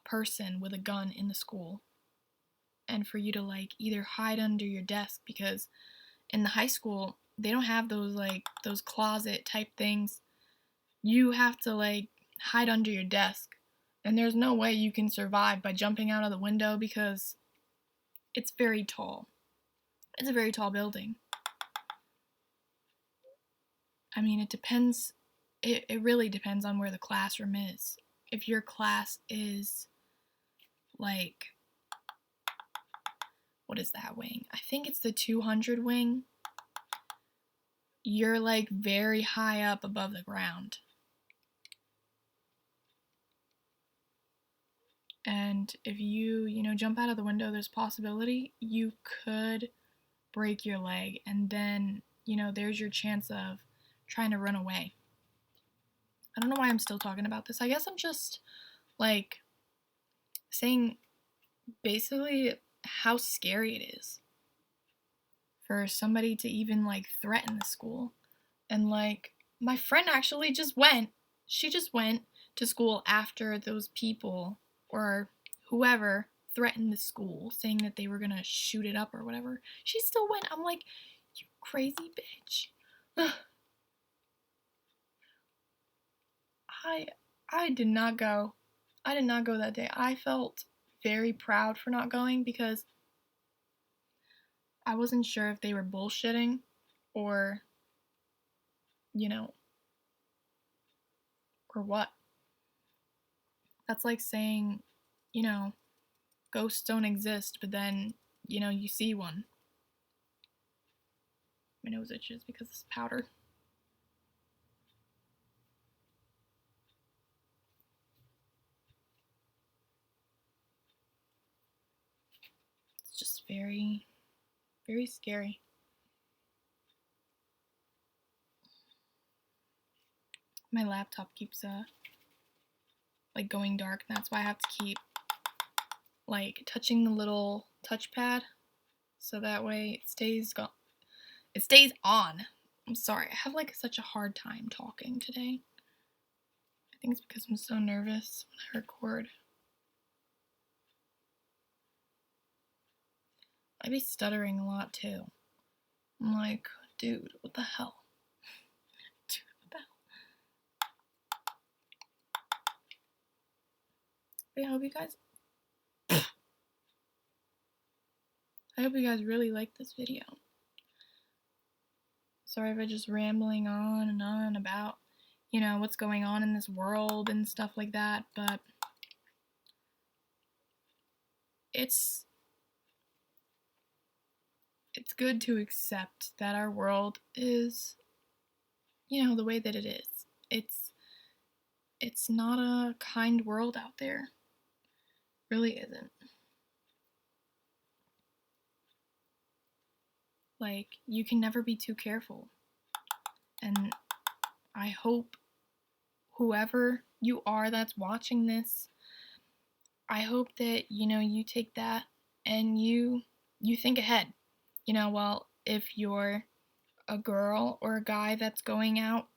Speaker 1: person with a gun in the school, and for you to like either hide under your desk, because in the high school they don't have those closet type things. You have to like hide under your desk, and there's no way you can survive by jumping out of the window because it's very tall. It's a very tall building. I mean, it depends. It really depends on where the classroom is. If your class is like, what is that wing? I think it's the 200 wing. You're like very high up above the ground. And if you, jump out of the window, there's a possibility you could break your leg, and then, there's your chance of trying to run away. I don't know why I'm still talking about this. I guess I'm just like saying basically how scary it is for somebody to even like threaten the school. And like my friend actually she just went to school after those people or whoever threatened the school, saying that they were gonna shoot it up or whatever. She still went. I'm like, you crazy bitch. I did not go. I did not go that day. I felt very proud for not going because I wasn't sure if they were bullshitting or, or what. That's like saying, ghosts don't exist, but then, you see one. My nose itches because it's powder. It's just very, very scary. My laptop keeps like going dark, and that's why I have to keep like touching the little touchpad so that way it stays on. I'm sorry, I have like such a hard time talking today. I think it's because I'm so nervous when I record. I be stuttering a lot too. I'm like, dude, what the hell? Dude, what the hell? But I hope you guys really like this video. Sorry if I'm just rambling on and on about, what's going on in this world and stuff like that, but it's good to accept that our world is, the way that it is. It's not a kind world out there. It really isn't. Like, you can never be too careful. And I hope whoever you are that's watching this, I hope that, you take that and you think ahead. Well, if you're a girl or a guy that's going out,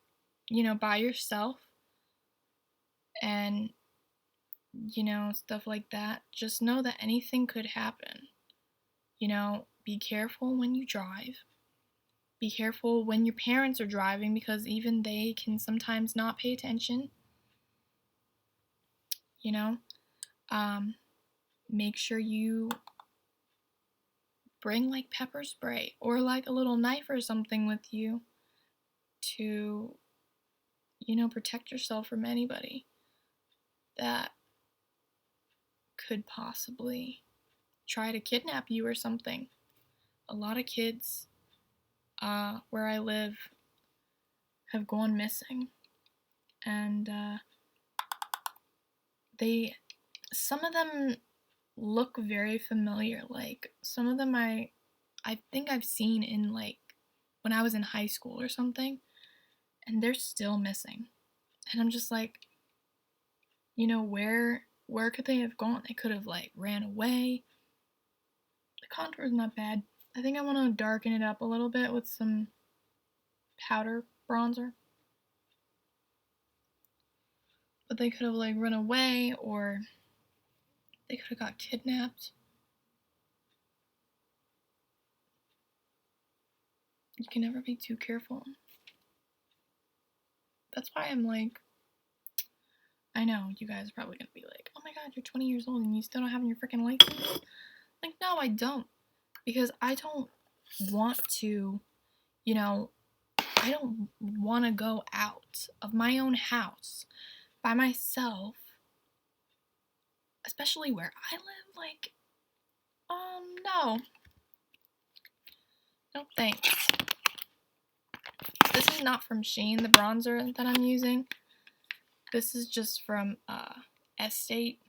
Speaker 1: by yourself, and stuff like that. Just know that anything could happen. Be careful when you drive. Be careful when your parents are driving because even they can sometimes not pay attention. You know, make sure you bring like pepper spray or like a little knife or something with you to, protect yourself from anybody that could possibly try to kidnap you or something. A lot of kids where I live have gone missing, and some of them look very familiar. Like some of them I think I've seen in like when I was in high school or something, and they're still missing. And I'm just like, where could they have gone? They could have like ran away. The contour is not bad. I think I want to darken it up a little bit with some powder bronzer. But they could have like run away, or they could have got kidnapped. You can never be too careful. That's why I'm like, I know you guys are probably gonna be like, oh my god, you're 20 years old and you still don't have your freaking license? Like, no, I don't. Because I don't want to, I don't want to go out of my own house by myself, especially where I live. Like, no. No thanks. This is not from Shein, the bronzer that I'm using. This is just from Estate.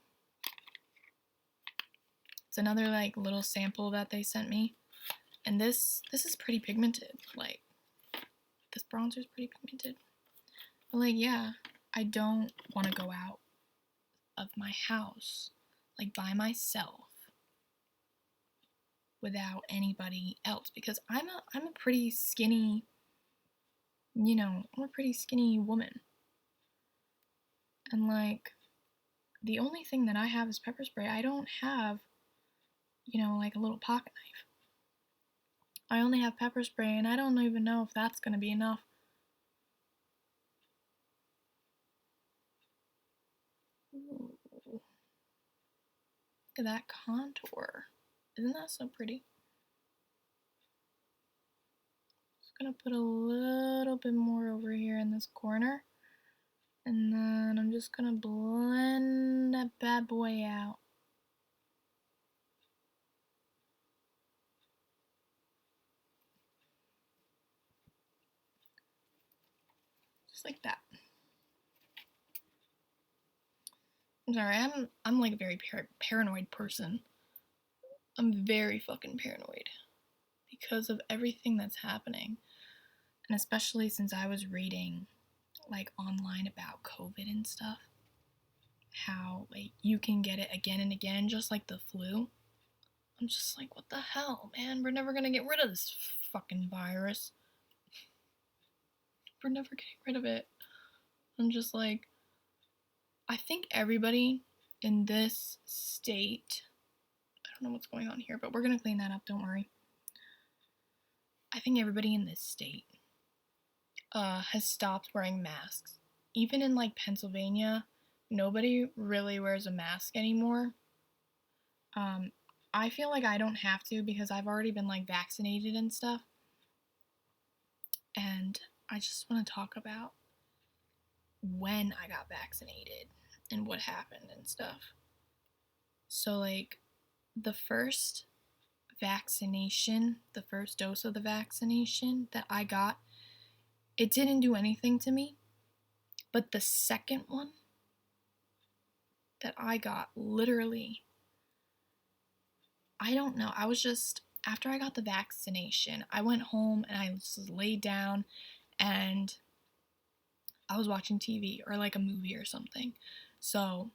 Speaker 1: It's another like little sample that they sent me. And this is pretty pigmented. Like, this bronzer is pretty pigmented. But like, yeah, I don't want to go out of my house like by myself without anybody else, because I'm a pretty skinny, I'm a pretty skinny woman. And like, the only thing that I have is pepper spray. I don't have, like a little pocket knife. I only have pepper spray, and I don't even know if that's gonna be enough. Ooh. Look at that contour. Isn't that so pretty? Just gonna put a little bit more over here in this corner. And then I'm just gonna blend that bad boy out. Just like that. I'm sorry, I'm like a very paranoid person. I'm very fucking paranoid because of everything that's happening. And especially since I was reading like online about COVID and stuff, how like you can get it again and again, just like the flu. I'm just like, what the hell, man? We're never gonna get rid of this fucking virus. We're never getting rid of it. I'm just like, I think everybody in this state, I don't know what's going on here, but we're gonna clean that up, don't worry. I think everybody in this state has stopped wearing masks. Even in like Pennsylvania, nobody really wears a mask anymore. I feel like I don't have to because I've already been like vaccinated and stuff. And I just want to talk about when I got vaccinated and what happened and stuff. So like the first vaccination, the first dose of the vaccination that I got, it didn't do anything to me. But the second one that I got, literally, I don't know. I was just, after I got the vaccination, I went home and I just laid down and I was watching TV or like a movie or something. So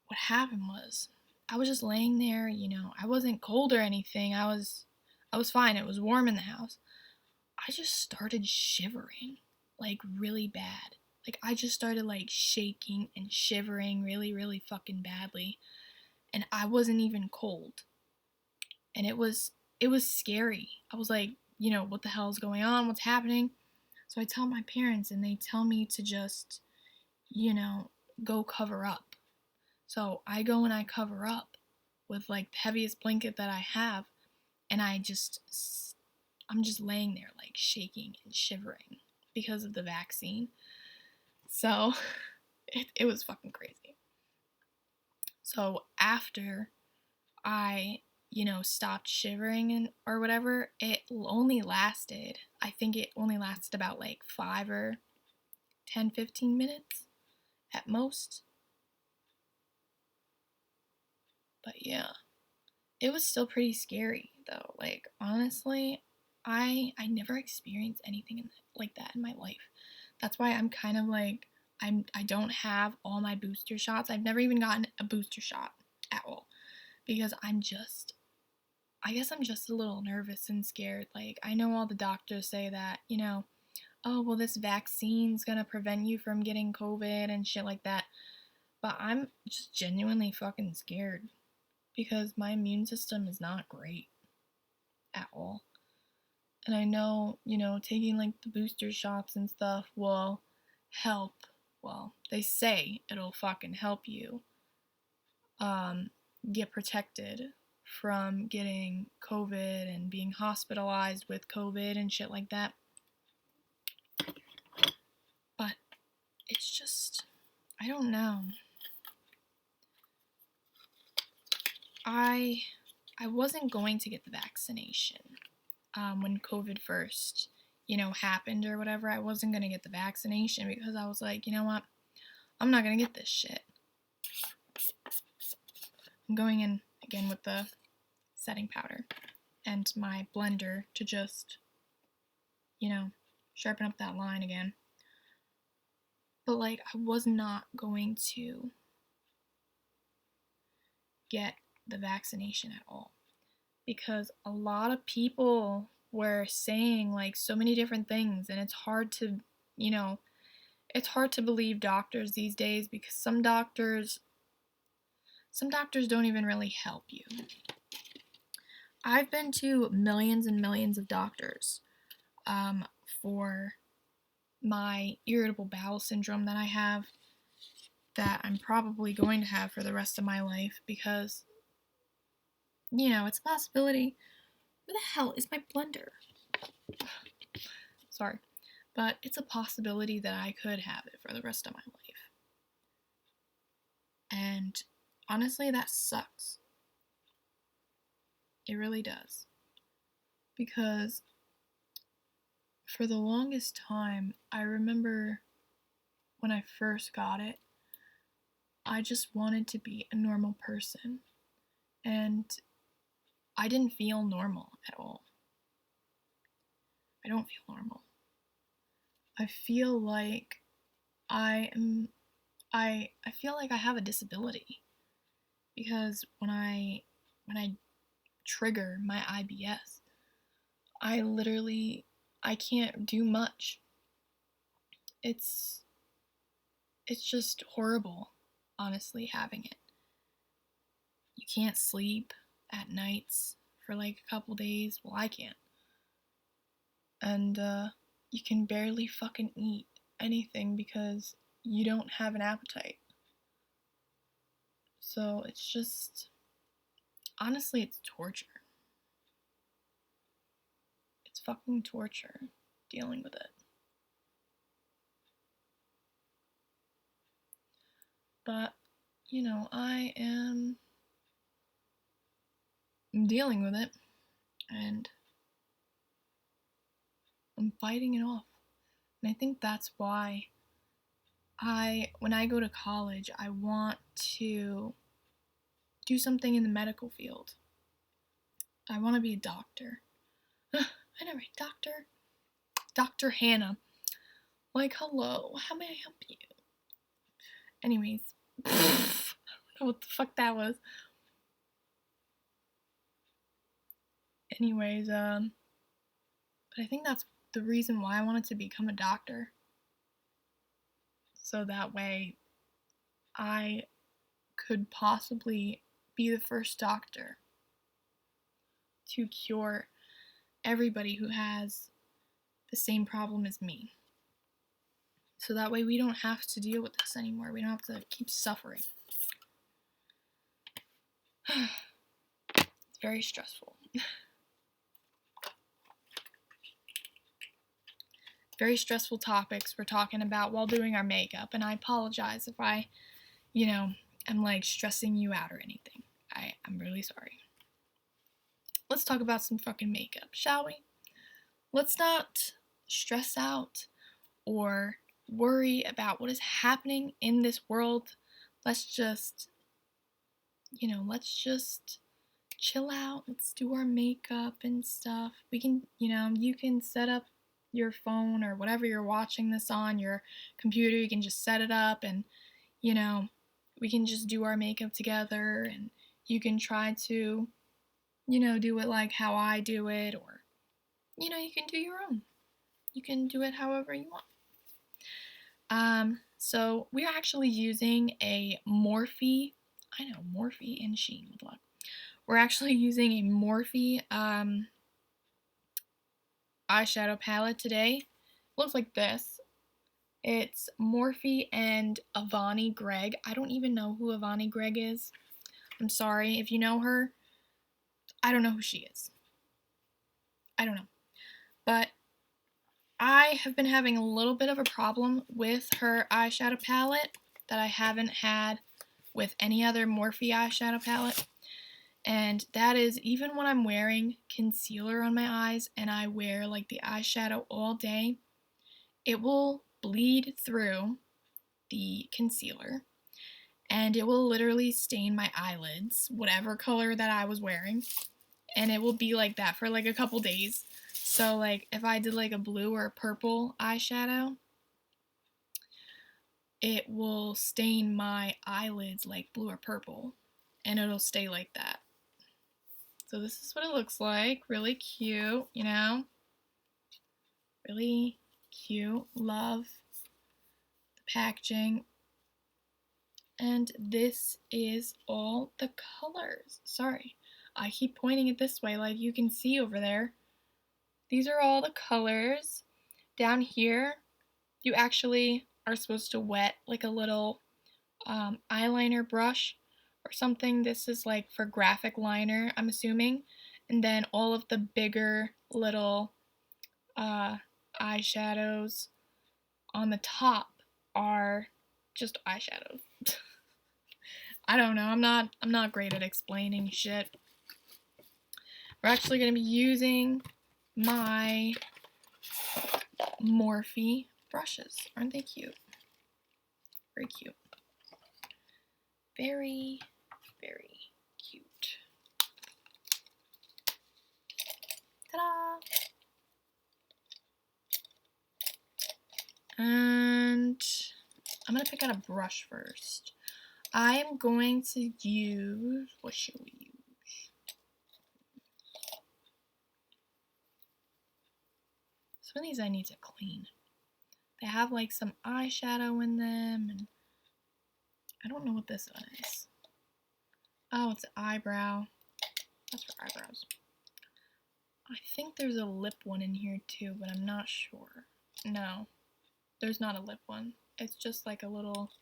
Speaker 1: what happened was I was just laying there, I wasn't cold or anything. I was fine. It was warm in the house. I just started shivering like really bad. Like, I just started, like, shaking and shivering really, really fucking badly. And I wasn't even cold. And it was scary. I was like, what the hell is going on? What's happening? So I tell my parents, and they tell me to just, go cover up. So I go and I cover up with, like, the heaviest blanket that I have, and I'm just laying there, like, shaking and shivering because of the vaccine. So it was fucking crazy. So after I, stopped shivering and or whatever, I think it only lasted about like 5 or 10, 15 minutes at most. But yeah, it was still pretty scary though. Like, honestly, I never experienced anything like that in my life. That's why I'm kind of like, I don't have all my booster shots. I've never even gotten a booster shot at all because I guess I'm just a little nervous and scared. Like, I know all the doctors say that, oh, well, this vaccine's gonna prevent you from getting COVID and shit like that. But I'm just genuinely fucking scared because my immune system is not great at all. And I know, taking like the booster shots and stuff will help. Well, they say it'll fucking help you get protected from getting COVID and being hospitalized with COVID and shit like that. But it's just, I don't know. I wasn't going to get the vaccination when COVID first, happened or whatever. I wasn't going to get the vaccination because I was like, you know what? I'm not going to get this shit. I'm going in again with the setting powder and my blender to just, sharpen up that line again. But, like, I was not going to get the vaccination at all because a lot of people were saying, like, so many different things, and it's hard to believe doctors these days because some doctors don't even really help you. I've been to millions and millions of doctors for my irritable bowel syndrome that I have, that I'm probably going to have for the rest of my life because, it's a possibility. Where the hell is my blender? Sorry. But it's a possibility that I could have it for the rest of my life. And honestly, that sucks. It really does. Because for the longest time, I remember when I first got it, I just wanted to be a normal person. And I didn't feel normal at all. I don't feel normal. I feel like I feel like I have a disability because when I trigger my IBS, I can't do much. It's just horrible, honestly, having it. You can't sleep at nights for like a couple days. Well, I can't. And you can barely fucking eat anything because you don't have an appetite. So it's just, honestly, it's torture. It's fucking torture dealing with it. But, I am dealing with it, and I'm fighting it off. And I think that's why when I go to college, I want to do something in the medical field. I want to be a doctor. I know, right? Doctor? Dr. Hannah. Like, hello, how may I help you? Anyways, I don't know what the fuck that was. Anyways, but I think that's the reason why I wanted to become a doctor. so that way I could possibly be the first doctor to cure everybody who has the same problem as me. So that way we don't have to deal with this anymore. We don't have to keep suffering. It's very stressful. Very stressful topics we're talking about while doing our makeup, and I apologize if I, am like stressing you out or anything. I'm really sorry. Let's talk about some fucking makeup, shall we? Let's not stress out or worry about what is happening in this world. Let's just, chill out. Let's do our makeup and stuff. We can, you can set up your phone or whatever you're watching this on, your computer. You can just set it up and, we can just do our makeup together, and you can try to, do it like how I do it, or, you can do your own. You can do it however you want. So we're actually using a Morphe, Morphe and Shein with luck. We're actually using a Morphe eyeshadow palette today. Looks like this. It's Morphe and Avani Gregg. I don't even know who Avani Gregg is. I'm sorry. If you know her, I don't know who she is. I don't know. But I have been having a little bit of a problem with her eyeshadow palette that I haven't had with any other Morphe eyeshadow palette. And that is, even when I'm wearing concealer on my eyes and I wear like the eyeshadow all day, it will bleed through the concealer and it will literally stain my eyelids, whatever color that I was wearing, and it will be like that for like a couple days. So like if I did like a blue or a purple eyeshadow, it will stain my eyelids like blue or purple, and it'll stay like that. So this is what it looks like. Really cute, Really cute. Love the packaging. And this is all the colors. Sorry, I keep pointing it this way like you can see over there. These are all the colors. Down here, you actually are supposed to wet like a little eyeliner brush or something. This is like for graphic liner, I'm assuming. And then all of the bigger little eyeshadows on the top are just eyeshadows. I don't know. I'm not great at explaining shit. We're actually going to be using my Morphe brushes. Aren't they cute? Very cute. Very, very cute. Ta-da! And I'm going to pick out a brush first. I am going to use, what should we use? Some of these I need to clean. They have like some eyeshadow in them, and I don't know what this one is. Oh, it's an eyebrow. That's for eyebrows. I think there's a lip one in here too, but I'm not sure. No, there's not a lip one. It's just like a little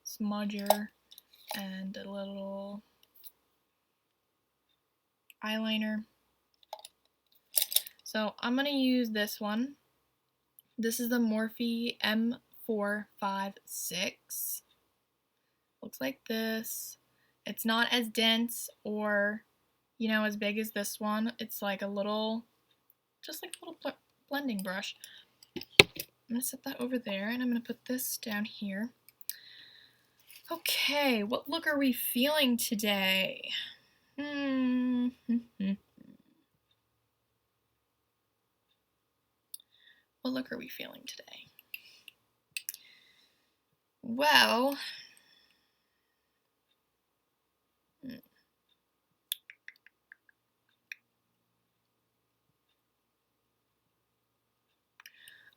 Speaker 1: smudger and a little eyeliner. So I'm going to use this one. This is the Morphe M456. Looks like this. It's not as dense or, as big as this one. It's like a little, just like a little blending brush. I'm going to set that over there, and I'm going to put this down here. Okay, what look are we feeling today? What look are we feeling today? Well,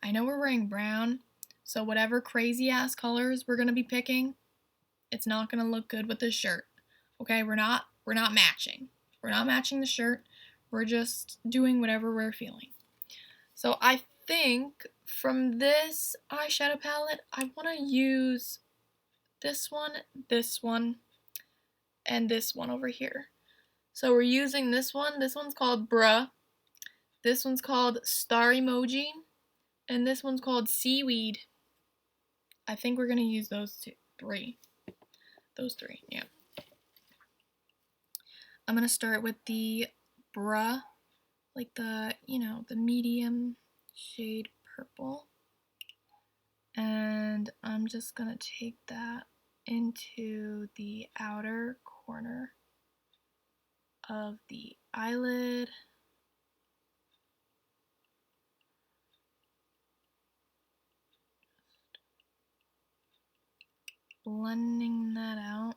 Speaker 1: I know we're wearing brown, So whatever crazy ass colors we're gonna be picking, it's not gonna look good with this shirt. Okay, we're not matching. We're not matching the shirt. We're just doing whatever we're feeling. So I think from this eyeshadow palette, I want to use this one, and this one over here. So we're using this one. This one's called Bruh. This one's called Star Emoji. And this one's called Seaweed. I think we're going to use those three. Those three, yeah. I'm going to start with the Bruh, like the, the medium shade purple. And I'm just going to take that into the outer corner of the eyelid. Blending that out.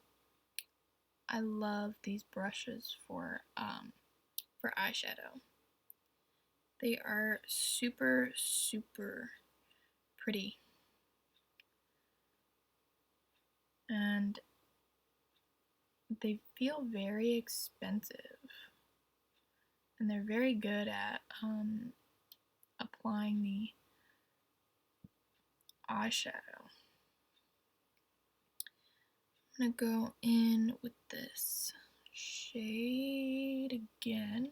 Speaker 1: I love these brushes for eyeshadow. They are super, super pretty. And they feel very expensive. And they're very good at applying the eyeshadow. I'm going to go in with this shade again.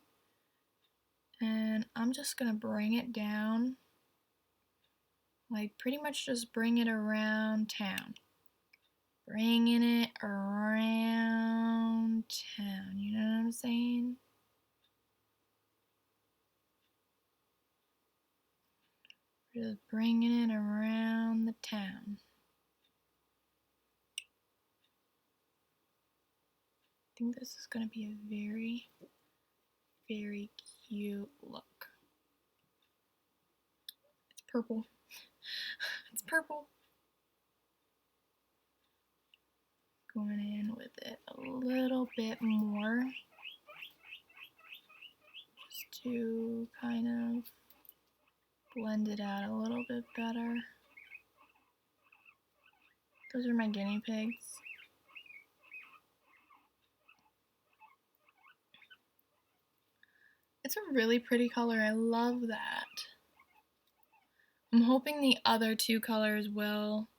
Speaker 1: And I'm just going to bring it down. Like pretty much just bring it around town. Bringing it around town. You know what I'm saying? Just bringing it around the town. I think this is going to be a very, very cute look. It's purple. It's purple. Going in with it a little bit more. Just to kind of blend it out a little bit better. Those are my guinea pigs. It's a really pretty color. I love that. I'm hoping the other two colors will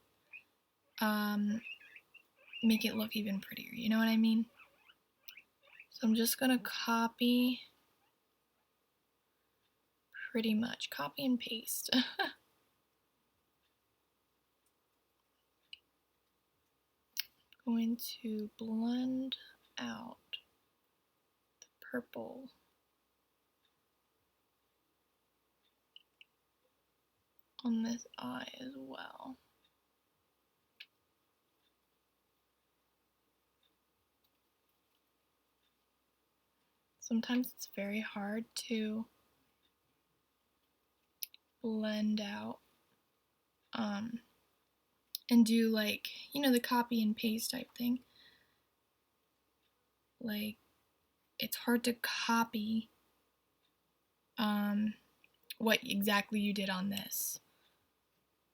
Speaker 1: make it look even prettier. You know what I mean? So I'm just gonna copy, pretty much copy and paste. Going to blend out the purple. On this eye as well. Sometimes it's very hard to blend out and do like, the copy and paste type thing. Like, it's hard to copy what exactly you did on this.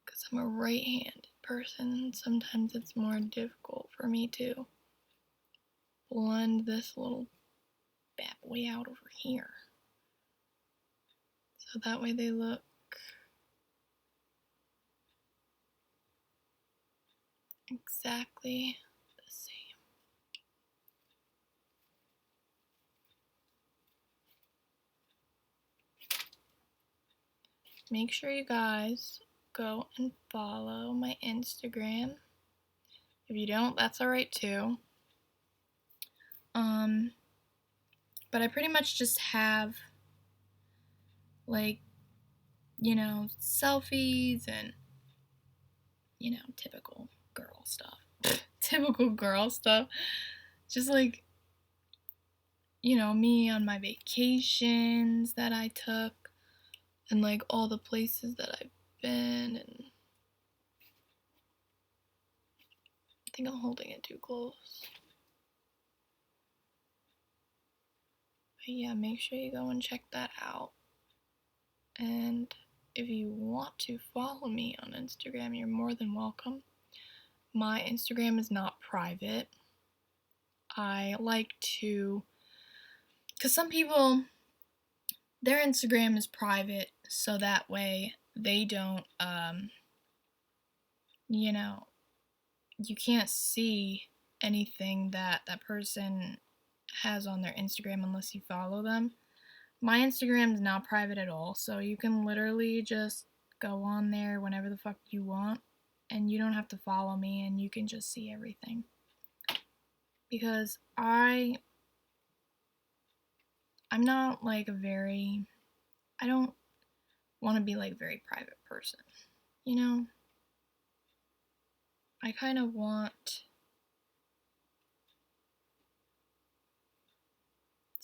Speaker 1: Because I'm a right-handed person, sometimes it's more difficult for me to blend this little bad boy out over here. So that way they look exactly the same. Make sure you guys go and follow my Instagram. If you don't, that's alright too. But I pretty much just have like, selfies and, typical girl stuff. Typical girl stuff. Just like, me on my vacations that I took and like all the places that I've been, and I think I'm holding it too close. But yeah, make sure you go and check that out. And if you want to follow me on Instagram, you're more than welcome. My Instagram is not private. I like to, because some people, their Instagram is private, so that way they don't, you know, you can't see anything that that person has on their Instagram unless you follow them. My Instagram is not private at all, so you can literally just go on there whenever the fuck you want, and you don't have to follow me, and you can just see everything. Because I'm not like I don't want to be like very private person, you know? I kind of want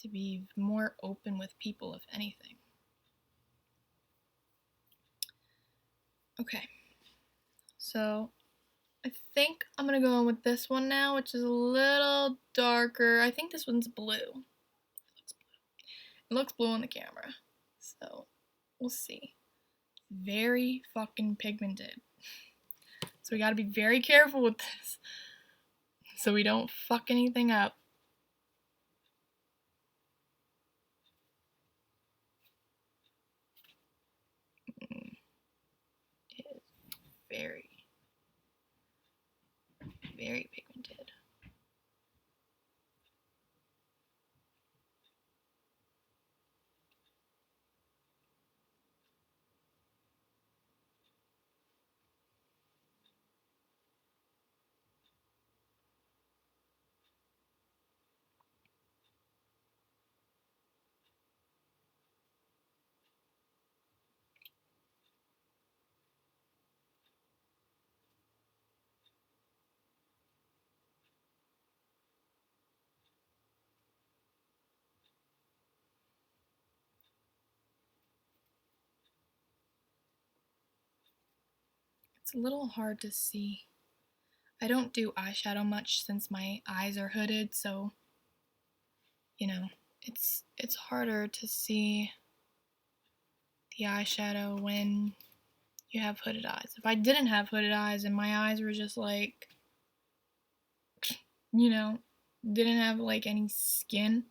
Speaker 1: to be more open with people, if anything. Okay, so I think I'm gonna go on with this one now, which is a little darker. I think this one's blue. It looks blue on the camera, so we'll see. Very fucking pigmented. So we gotta be very careful with this so we don't fuck anything up. It is very, very pigmented. It's a little hard to see. I don't do eyeshadow much since my eyes are hooded, so you know, it's harder to see the eyeshadow when you have hooded eyes. If I didn't have hooded eyes and my eyes were just like, you know, didn't have like any skin,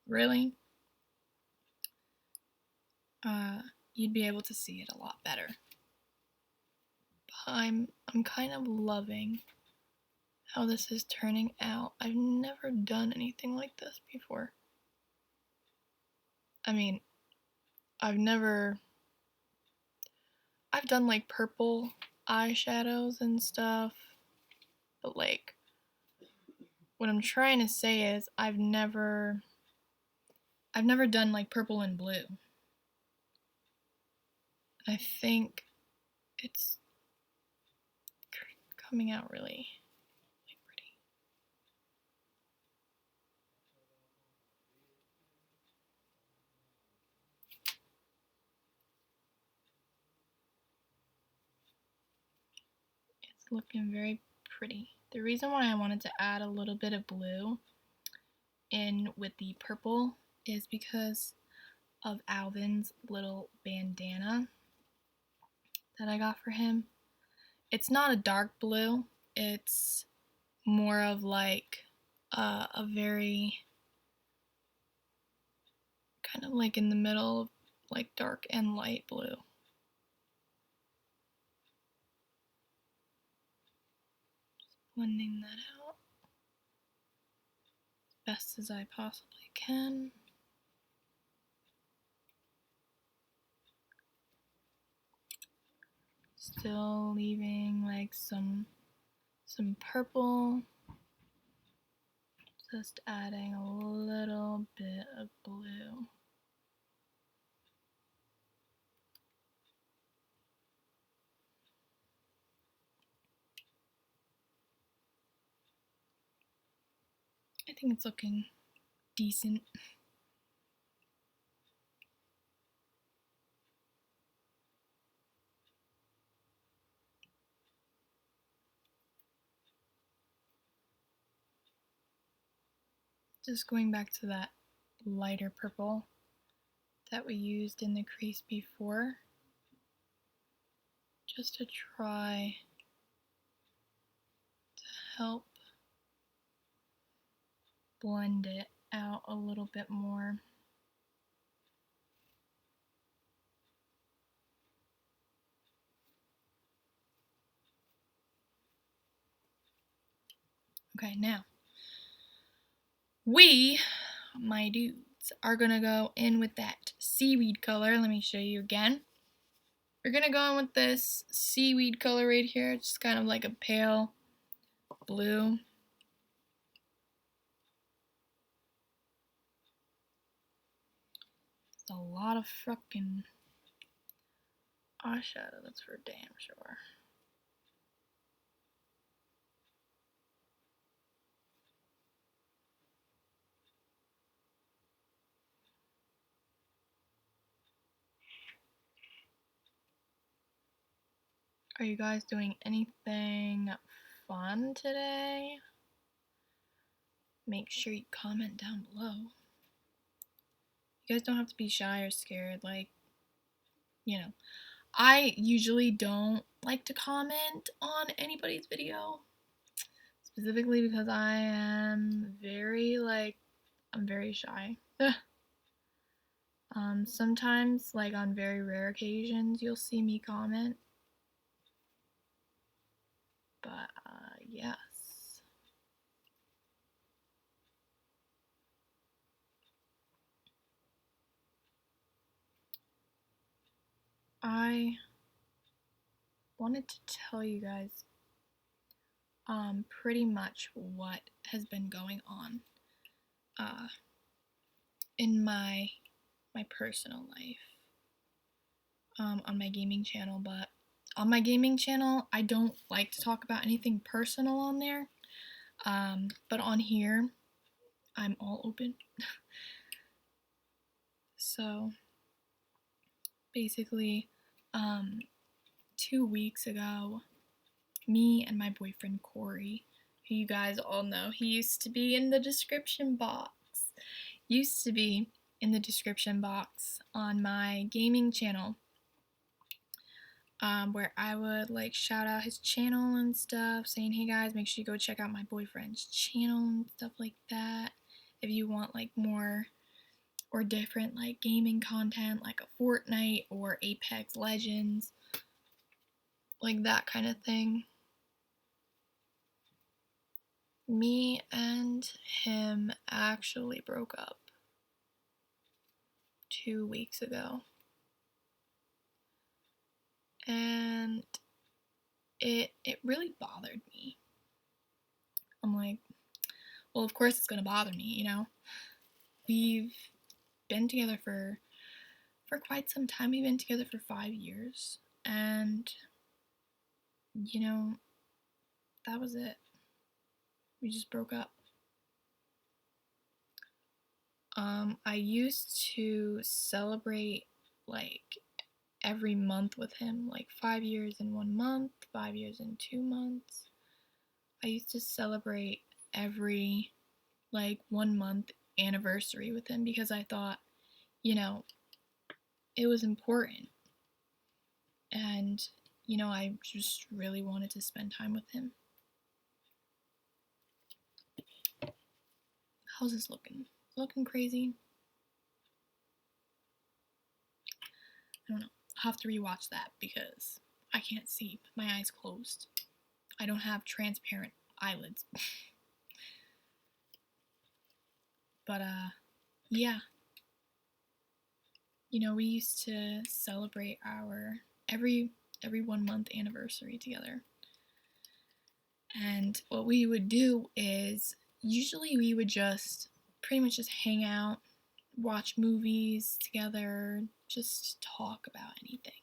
Speaker 1: really, you'd be able to see it a lot better. But I'm kind of loving how this is turning out. I've never done anything like this before. I mean, I've done like purple eyeshadows and stuff, but like, what I'm trying to say is I've never done like purple and blue. I think it's coming out really pretty. It's looking very pretty. The reason why I wanted to add a little bit of blue in with the purple is because of Alvin's little bandana that I got for him. It's not a dark blue, it's more of like a very kind of like in the middle, like dark and light blue. Just blending that out as best as I possibly can. Still leaving like some purple, just adding a little bit of blue. I think it's looking decent. Just going back to that lighter purple that we used in the crease before. just to try to help blend it out a little bit more. Okay, now we, my dudes, are gonna go in with that seaweed color. Let me show you again. We're gonna go in with this seaweed color right here. It's just kind of like a pale blue. It's a lot of fucking eyeshadow, that's for damn sure. Are you guys doing anything fun today? Make sure you comment down below. You guys don't have to be shy or scared, like, you know. I usually don't like to comment on anybody's video, specifically because I am very, I'm very shy. Sometimes, like on very rare occasions, you'll see me comment. But, yes. I wanted to tell you guys, pretty much what has been going on, in my personal life, on my gaming channel, but on my gaming channel, I don't like to talk about anything personal on there, but on here, I'm all open. So, basically, 2 weeks ago, me and my boyfriend Corey, who you guys all know, he used to be in the description box, on my gaming channel, where I would like shout out his channel and stuff, saying, hey guys, make sure you go check out my boyfriend's channel and stuff like that, if you want like more or different like gaming content, like a Fortnite or Apex Legends, like that kind of thing. Me and him actually broke up 2 weeks ago, and it really bothered me. I'm like, well, of course it's gonna bother me, you know? We've been together for quite some time. We've been together for 5 years, and, you know, that was it. We just broke up. I used to celebrate, like, every month with him, like 5 years in 1 month, 5 years in 2 months. I used to celebrate every, like, 1 month anniversary with him because I thought, you know, it was important. And, you know, I just really wanted to spend time with him. How's this looking? Looking crazy? I don't know. I'll have to rewatch that because I can't see with my eyes closed. I don't have transparent eyelids. But, yeah. You know, we used to celebrate our every 1 month anniversary together. And what we would do is, usually we would just pretty much just hang out, watch movies together, just talk about anything.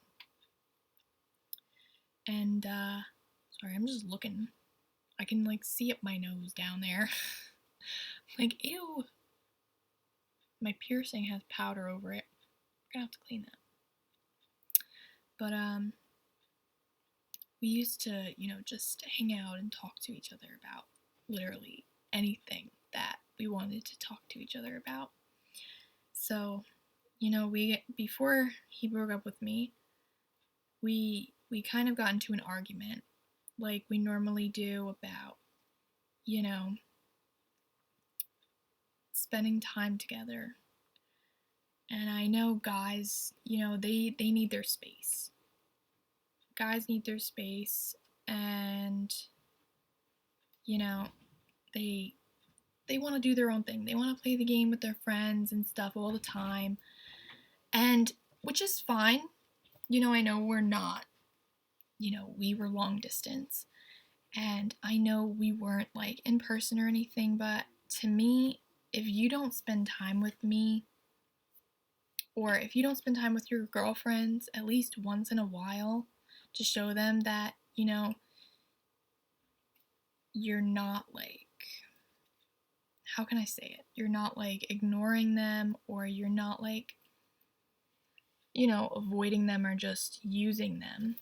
Speaker 1: And, sorry, I'm just looking. I can, like, see up my nose down there. Like, ew. My piercing has powder over it. I'm gonna have to clean that. But, we used to, you know, just hang out and talk to each other about literally anything that we wanted to talk to each other about. So, you know, before he broke up with me, we we kind of got into an argument like we normally do about, you know, spending time together. And I know guys, they need their space. Guys need their space, and you know, they they want to do their own thing. They want to play the game with their friends and stuff all the time. And which is fine. I know we're not, we were long distance. And I know we weren't like in person or anything, but to me, if you don't spend time with me, or if you don't spend time with your girlfriends at least once in a while to show them that, you're not like, how can I say it? You're not like ignoring them, or you're not like, avoiding them or just using them.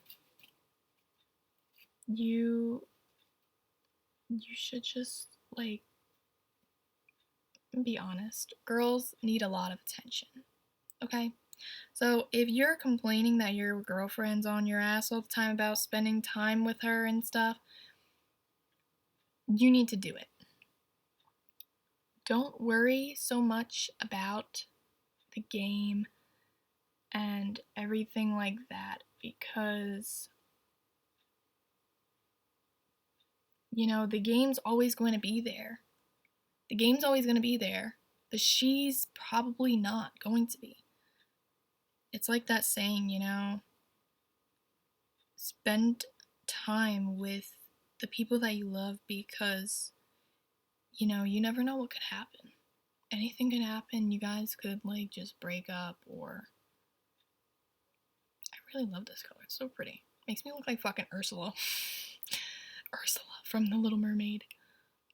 Speaker 1: You should just like be honest. Girls need a lot of attention. Okay? So if you're complaining that your girlfriend's on your ass all the time about spending time with her and stuff, you need to do it. Don't worry so much about the game and everything like that, because the game's always going to be there. The game's always going to be there, but she's probably not going to be. It's like that saying, spend time with the people that you love, because, you never know what could happen. Anything could happen. You guys could, like, just break up, or... I really love this color. It's so pretty. Makes me look like fucking Ursula. Ursula from The Little Mermaid.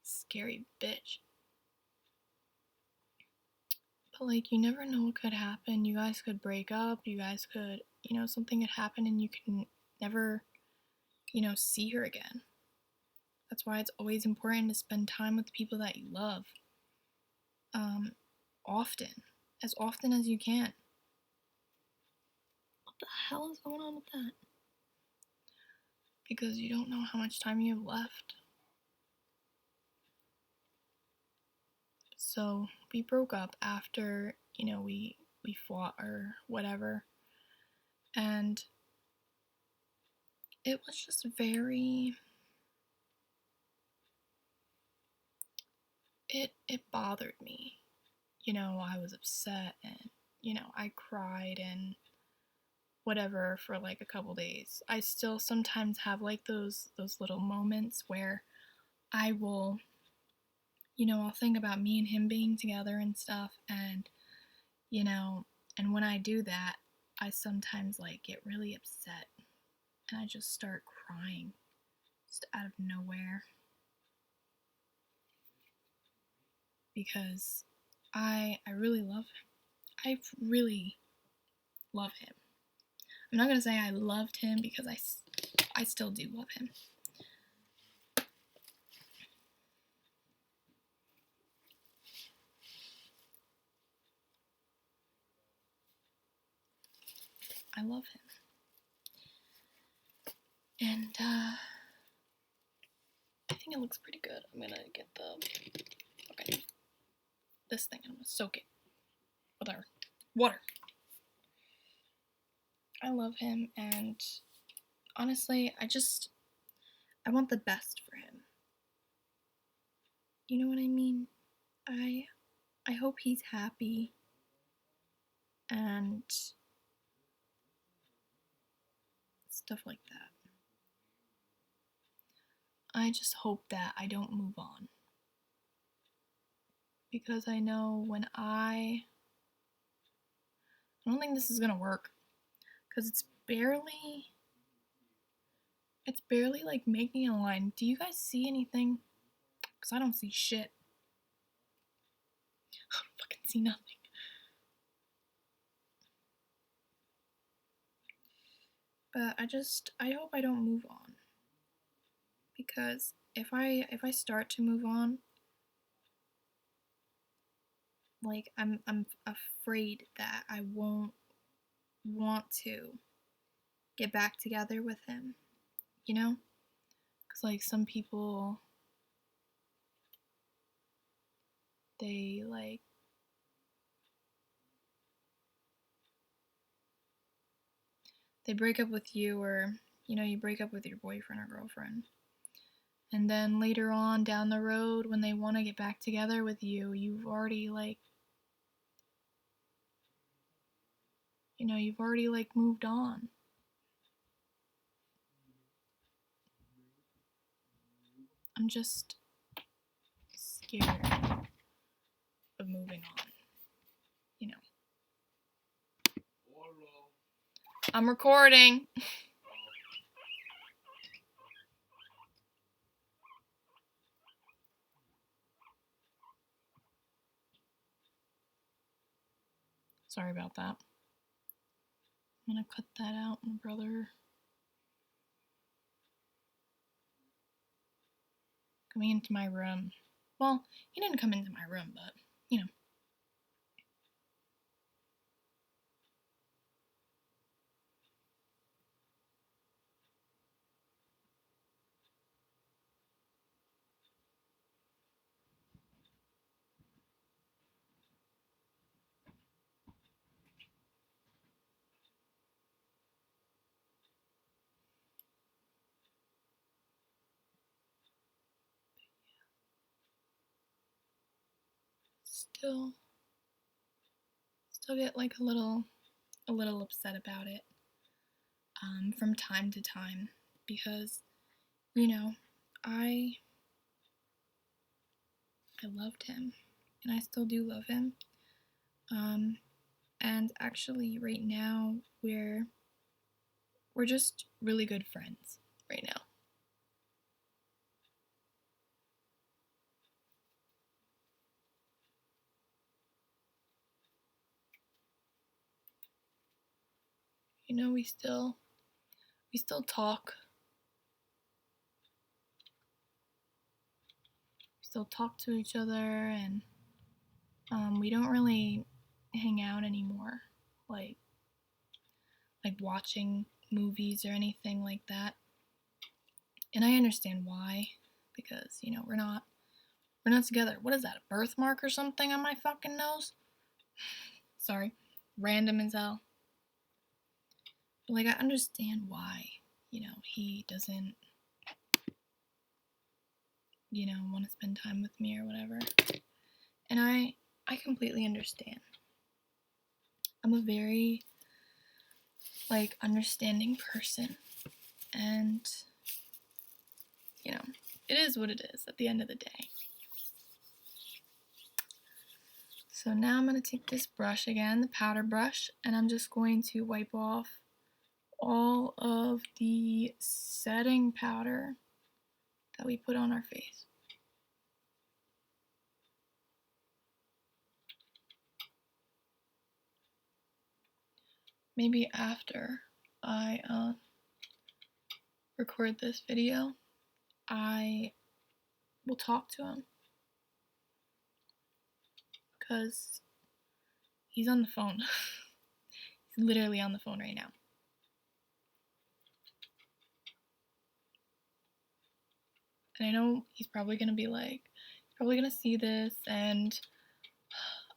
Speaker 1: Scary bitch. But, like, you never know what could happen. You guys could break up. You guys could, something could happen and you can never, see her again. That's why it's always important to spend time with the people that you love. Often. As often as you can. What the hell is going on with that? Because you don't know how much time you have left. So we broke up after, we fought or whatever. And it was just very... It bothered me. I was upset, and, I cried and whatever for like a couple days. I still sometimes have like those little moments where I will, I'll think about me and him being together and stuff, and, and when I do that, I sometimes like get really upset, and I just start crying, just out of nowhere. Because I really love him. I really love him. I'm not gonna say I loved him, because I still do love him. I love him. And I think it looks pretty good. I'm gonna get this thing, I'm gonna soak it with our water. I love him, and honestly, I want the best for him. You know what I mean? I hope he's happy, and stuff like that. I just hope that I don't move on. Because I know when I don't think this is gonna work. Because it's barely like making a line. Do you guys see anything? Because I don't see shit. I don't fucking see nothing. But I hope I don't move on. Because if I start to move on, like I'm afraid that I won't want to get back together with him, you know? Because, like, some people, they, like, they break up with you, or, you know, you break up with your boyfriend or girlfriend. And then later on down the road, when they want to get back together with you, you've already, like, you know, you've already, like, moved on. I'm just scared of moving on, you know. I'm recording. Sorry about that. I'm gonna cut that out, my brother. Coming into my room. Well, he didn't come into my room, but, you know. Still get, like, a little upset about it, from time to time, because, you know, I loved him, and I still do love him, and actually right now we're just really good friends right now. You know, we still talk. We still talk to each other, and we don't really hang out anymore, like watching movies or anything like that. And I understand why, because, you know, we're not together. What is that, a birthmark or something on my fucking nose? Sorry, random as hell. But, like, I understand why, you know, he doesn't, you know, want to spend time with me or whatever. And I completely understand. I'm a very, like, understanding person, and, you know, it is what it is at the end of the day. So now I'm going to take this brush again, the powder brush, and I'm just going to wipe off all of the setting powder that we put on our face. Maybe after I record this video, I will talk to him, because he's on the phone. He's literally on the phone right now. And I know he's probably gonna be like, he's probably gonna see this, and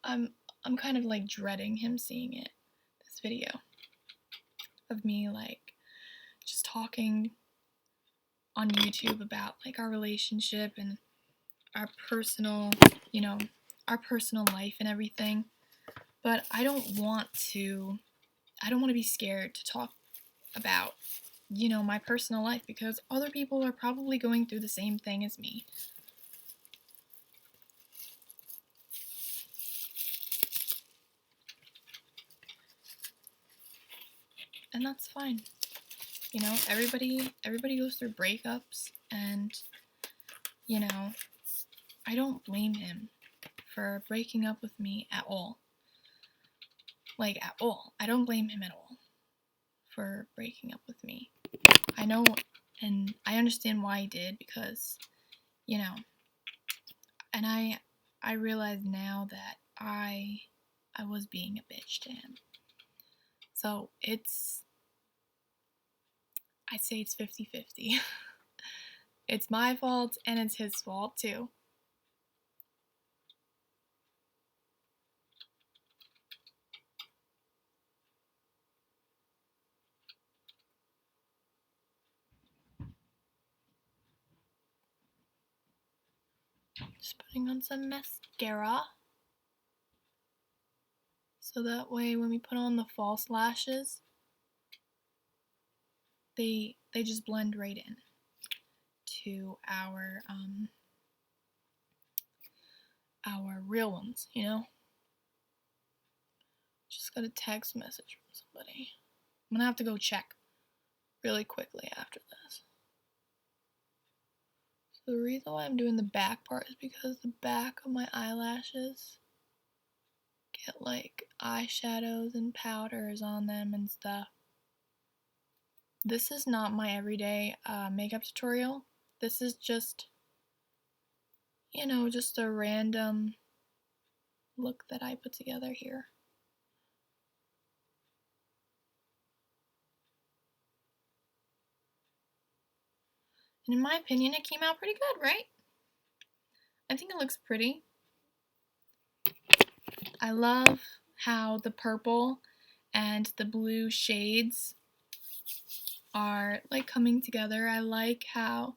Speaker 1: I'm kind of, like, dreading him seeing it, this video of me, like, just talking on YouTube about, like, our relationship and our personal, you know, our personal life and everything. But I don't want to be scared to talk about, you know, my personal life, because other people are probably going through the same thing as me. And that's fine. You know, everybody goes through breakups, and, you know, I don't blame him for breaking up with me at all. Like, at all. I don't blame him at all for breaking up with me. I know, and I understand why he did, because, you know, and I realize now that I was being a bitch to him. So it's I'd say it's 50-50. It's my fault and it's his fault too. Just putting on some mascara. So that way when we put on the false lashes, they just blend right in to our real ones, you know? Just got a text message from somebody. I'm gonna have to go check really quickly after this. So the reason why I'm doing the back part is because the back of my eyelashes get like eyeshadows and powders on them and stuff. This is not my everyday makeup tutorial. This is just, you know, just a random look that I put together here. And in my opinion, it came out pretty good, right? I think it looks pretty. I love how the purple and the blue shades are like coming together. I like how,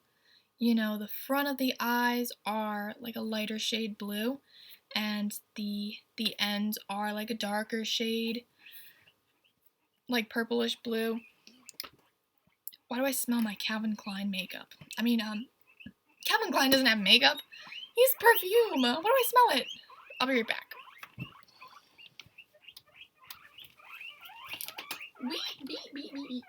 Speaker 1: you know, the front of the eyes are like a lighter shade blue and the ends are like a darker shade, like purplish blue. Why do I smell my Calvin Klein makeup? I mean, Calvin Klein doesn't have makeup. He's perfume. Why do I smell it? I'll be right back. Wee.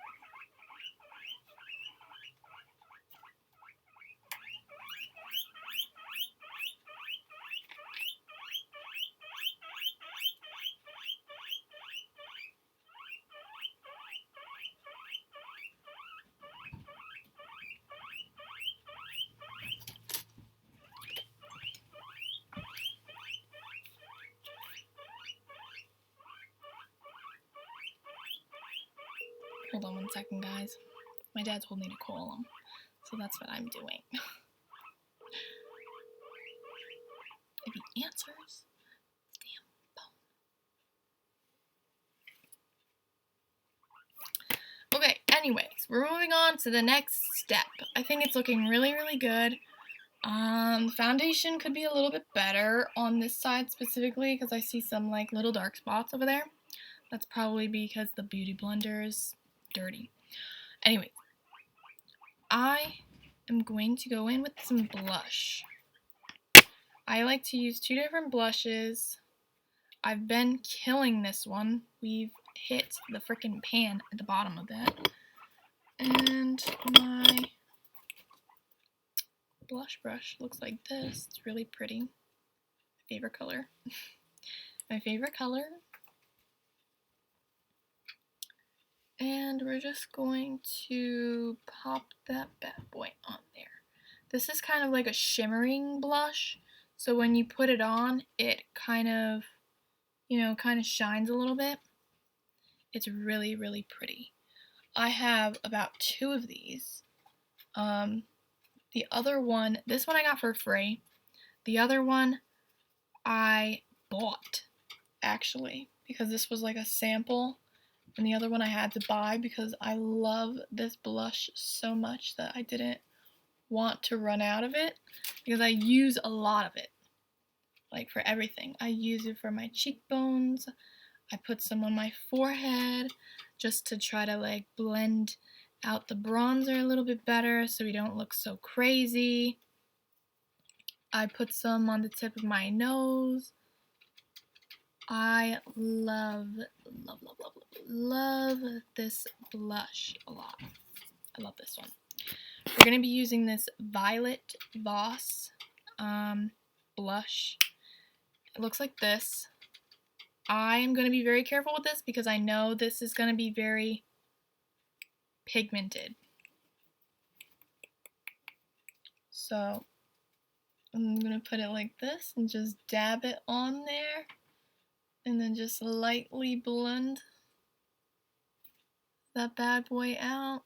Speaker 1: Hold on 1 second, guys. My dad told me to call him, so that's what I'm doing. If he answers, damn phone. Okay, anyways, we're moving on to the next step. I think it's looking really, really good. Foundation could be a little bit better on this side specifically because I see some like little dark spots over there. That's probably because the beauty blender is dirty. Anyway, I am going to go in with some blush. I like to use 2 different blushes. I've been killing this one. We've hit the frickin' pan at the bottom of that. And my blush brush looks like this. It's really pretty. My favorite color. My favorite color. And we're just going to pop that bad boy on there. This is kind of like a shimmering blush. So when you put it on, it kind of, you know, kind of shines a little bit. It's really, really pretty. I have about 2 of these. The other one, this one I got for free. The other one I bought, actually, because this was like a sample. And the other one I had to buy because I love this blush so much that I didn't want to run out of it. Because I use a lot of it. Like for everything. I use it for my cheekbones. I put some on my forehead just to try to like blend out the bronzer a little bit better so we don't look so crazy. I put some on the tip of my nose. I love this blush a lot. I love this one. We're going to be using this Violet Voss blush. It looks like this. I am going to be very careful with this because I know this is going to be very pigmented. So I'm going to put it like this and just dab it on there and then just lightly blend that bad boy out.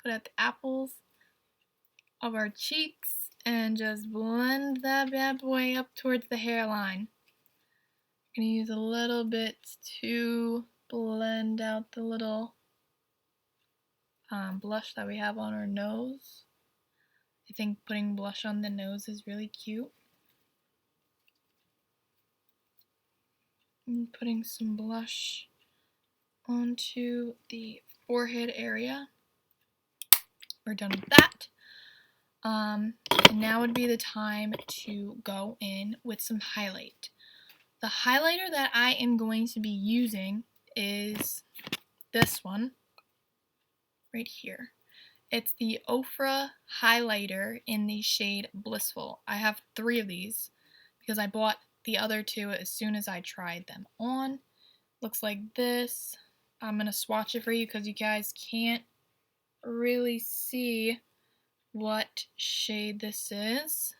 Speaker 1: put at the apples of our cheeks and just blend that bad boy up towards the hairline. I'm gonna use a little bit to blend out the little blush that we have on our nose. I think putting blush on the nose is really cute. And putting some blush onto the forehead area. We're done with that. And now would be the time to go in with some highlight. The highlighter that I am going to be using is this one right here. It's the Ofra highlighter in the shade Blissful. I have 3 of these because I bought the other 2 as soon as I tried them on. Looks like this. I'm going to swatch it for you because you guys can't really see what shade this is.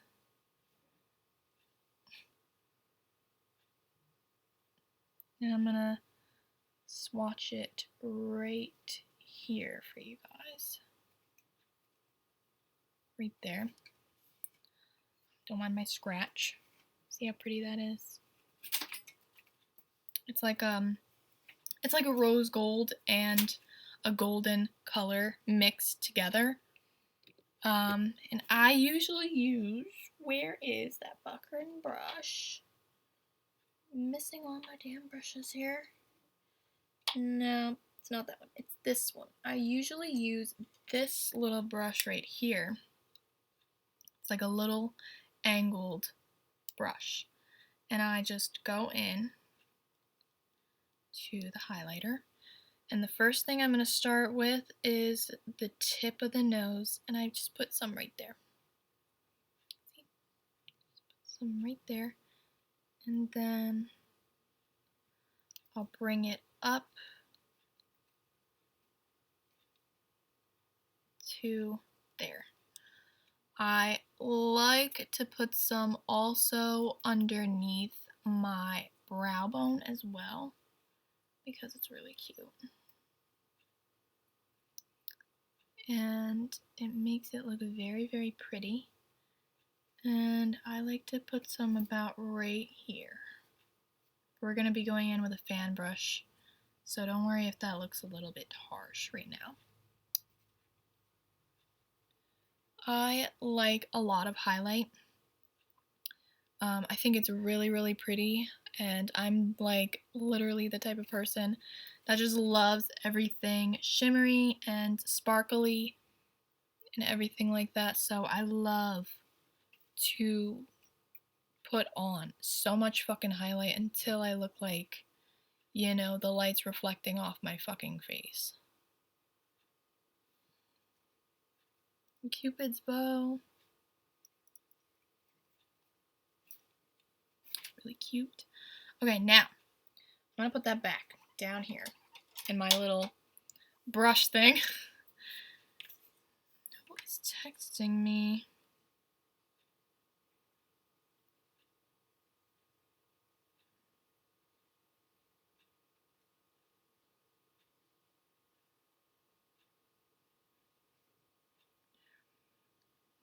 Speaker 1: And I'm going to swatch it right here for you guys. Right there. Don't mind my scratch. See how pretty that is? It's like a rose gold and a golden color mixed together. And I usually use, where is that buckering brush? I'm missing all my damn brushes here. No, it's not that one. It's this one. I usually use this little brush right here. It's like a little angled brush. And I just go in to the highlighter. And the first thing I'm going to start with is the tip of the nose. And I just put some right there. See? Put some right there. And then I'll bring it up to there. I like to put some also underneath my brow bone as well because it's really cute. And it makes it look very, very pretty. And I like to put some about right here. We're going to be going in with a fan brush, so don't worry if that looks a little bit harsh right now. I like a lot of highlight. I think it's really, really pretty, and I'm like literally the type of person that just loves everything shimmery and sparkly and everything like that, so I love to put on so much fucking highlight until I look like, you know, the light's reflecting off my fucking face. Cupid's bow. Really cute. Okay, now I'm gonna put that back down here in my little brush thing. Who is texting me?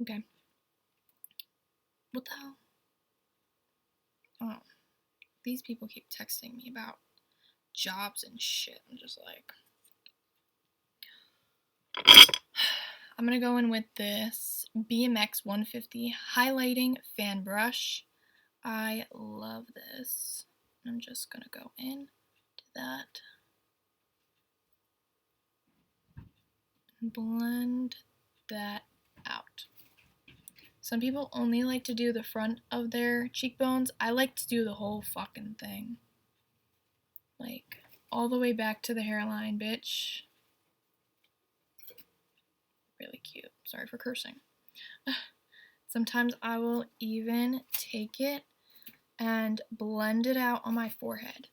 Speaker 1: Okay. What the hell? Oh, these people keep texting me about jobs and shit. I'm just like, I'm gonna go in with this BMX 150 highlighting fan brush. I love this. I'm just gonna go in to that and blend that out. Some people only like to do the front of their cheekbones. I like to do the whole fucking thing. Like, all the way back to the hairline, bitch. Really cute. Sorry for cursing. Sometimes I will even take it and blend it out on my forehead.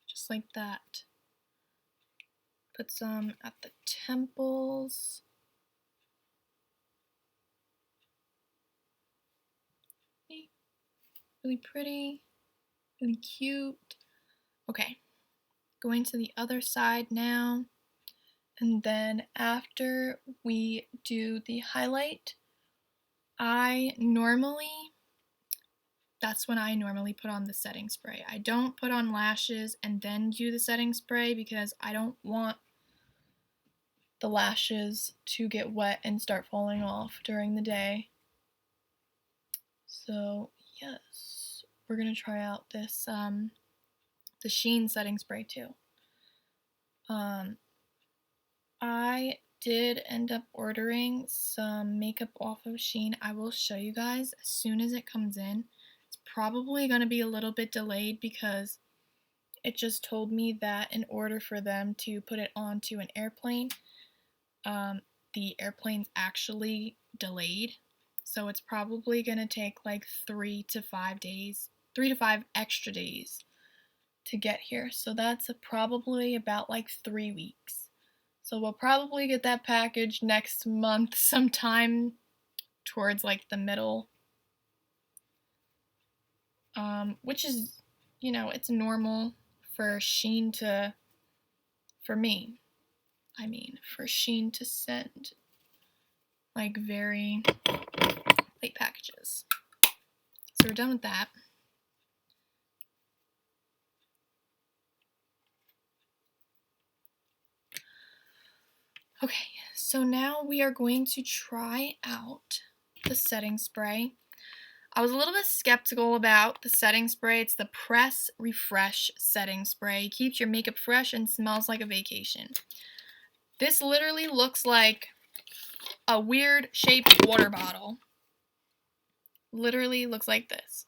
Speaker 1: Just like that. Put some at the temples. Really pretty, really cute. Okay, going to the other side now. And then after we do the highlight, that's when I normally put on the setting spray. I don't put on lashes and then do the setting spray because I don't want the lashes to get wet and start falling off during the day. So yes, we're gonna try out this the Sheen setting spray too. I did end up ordering some makeup off of Sheen. I will show you guys as soon as it comes in. It's probably gonna be a little bit delayed because it just told me that in order for them to put it onto an airplane, the airplane's actually delayed. So it's probably gonna take like 3 to 5 days, 3 to 5 extra days to get here. So that's probably about like 3 weeks. So we'll probably get that package next month sometime towards like the middle. Which is, you know, it's normal for Sheen to, for Sheen to send like very late packages. So we're done with that. Okay, so now we are going to try out the setting spray. I was a little bit skeptical about the setting spray. It's the Press Refresh setting spray. It keeps your makeup fresh and smells like a vacation. This literally looks like a weird shaped water bottle. Literally looks like this.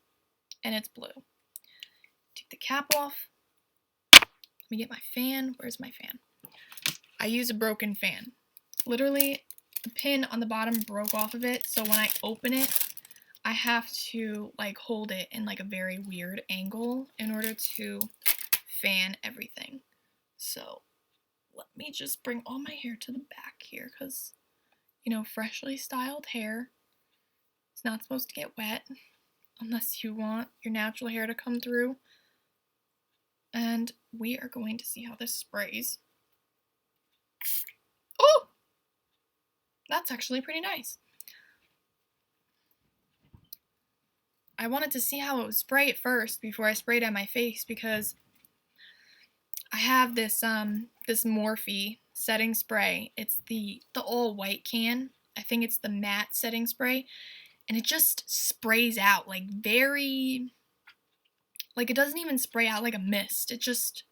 Speaker 1: And it's blue. Take the cap off. Let me get my fan. Where's my fan? I use a broken fan. Literally, the pin on the bottom broke off of it, so when I open it, I have to like hold it in like a very weird angle in order to fan everything. So let me just bring all my hair to the back here because, you know, freshly styled hair is not supposed to get wet unless you want your natural hair to come through. And we are going to see how this sprays. Oh! That's actually pretty nice. I wanted to see how it would spray at first before I sprayed on my face because I have this this Morphe setting spray. It's the all white can. I think it's the matte setting spray, and it just sprays out like very, like it doesn't even spray out like a mist. It just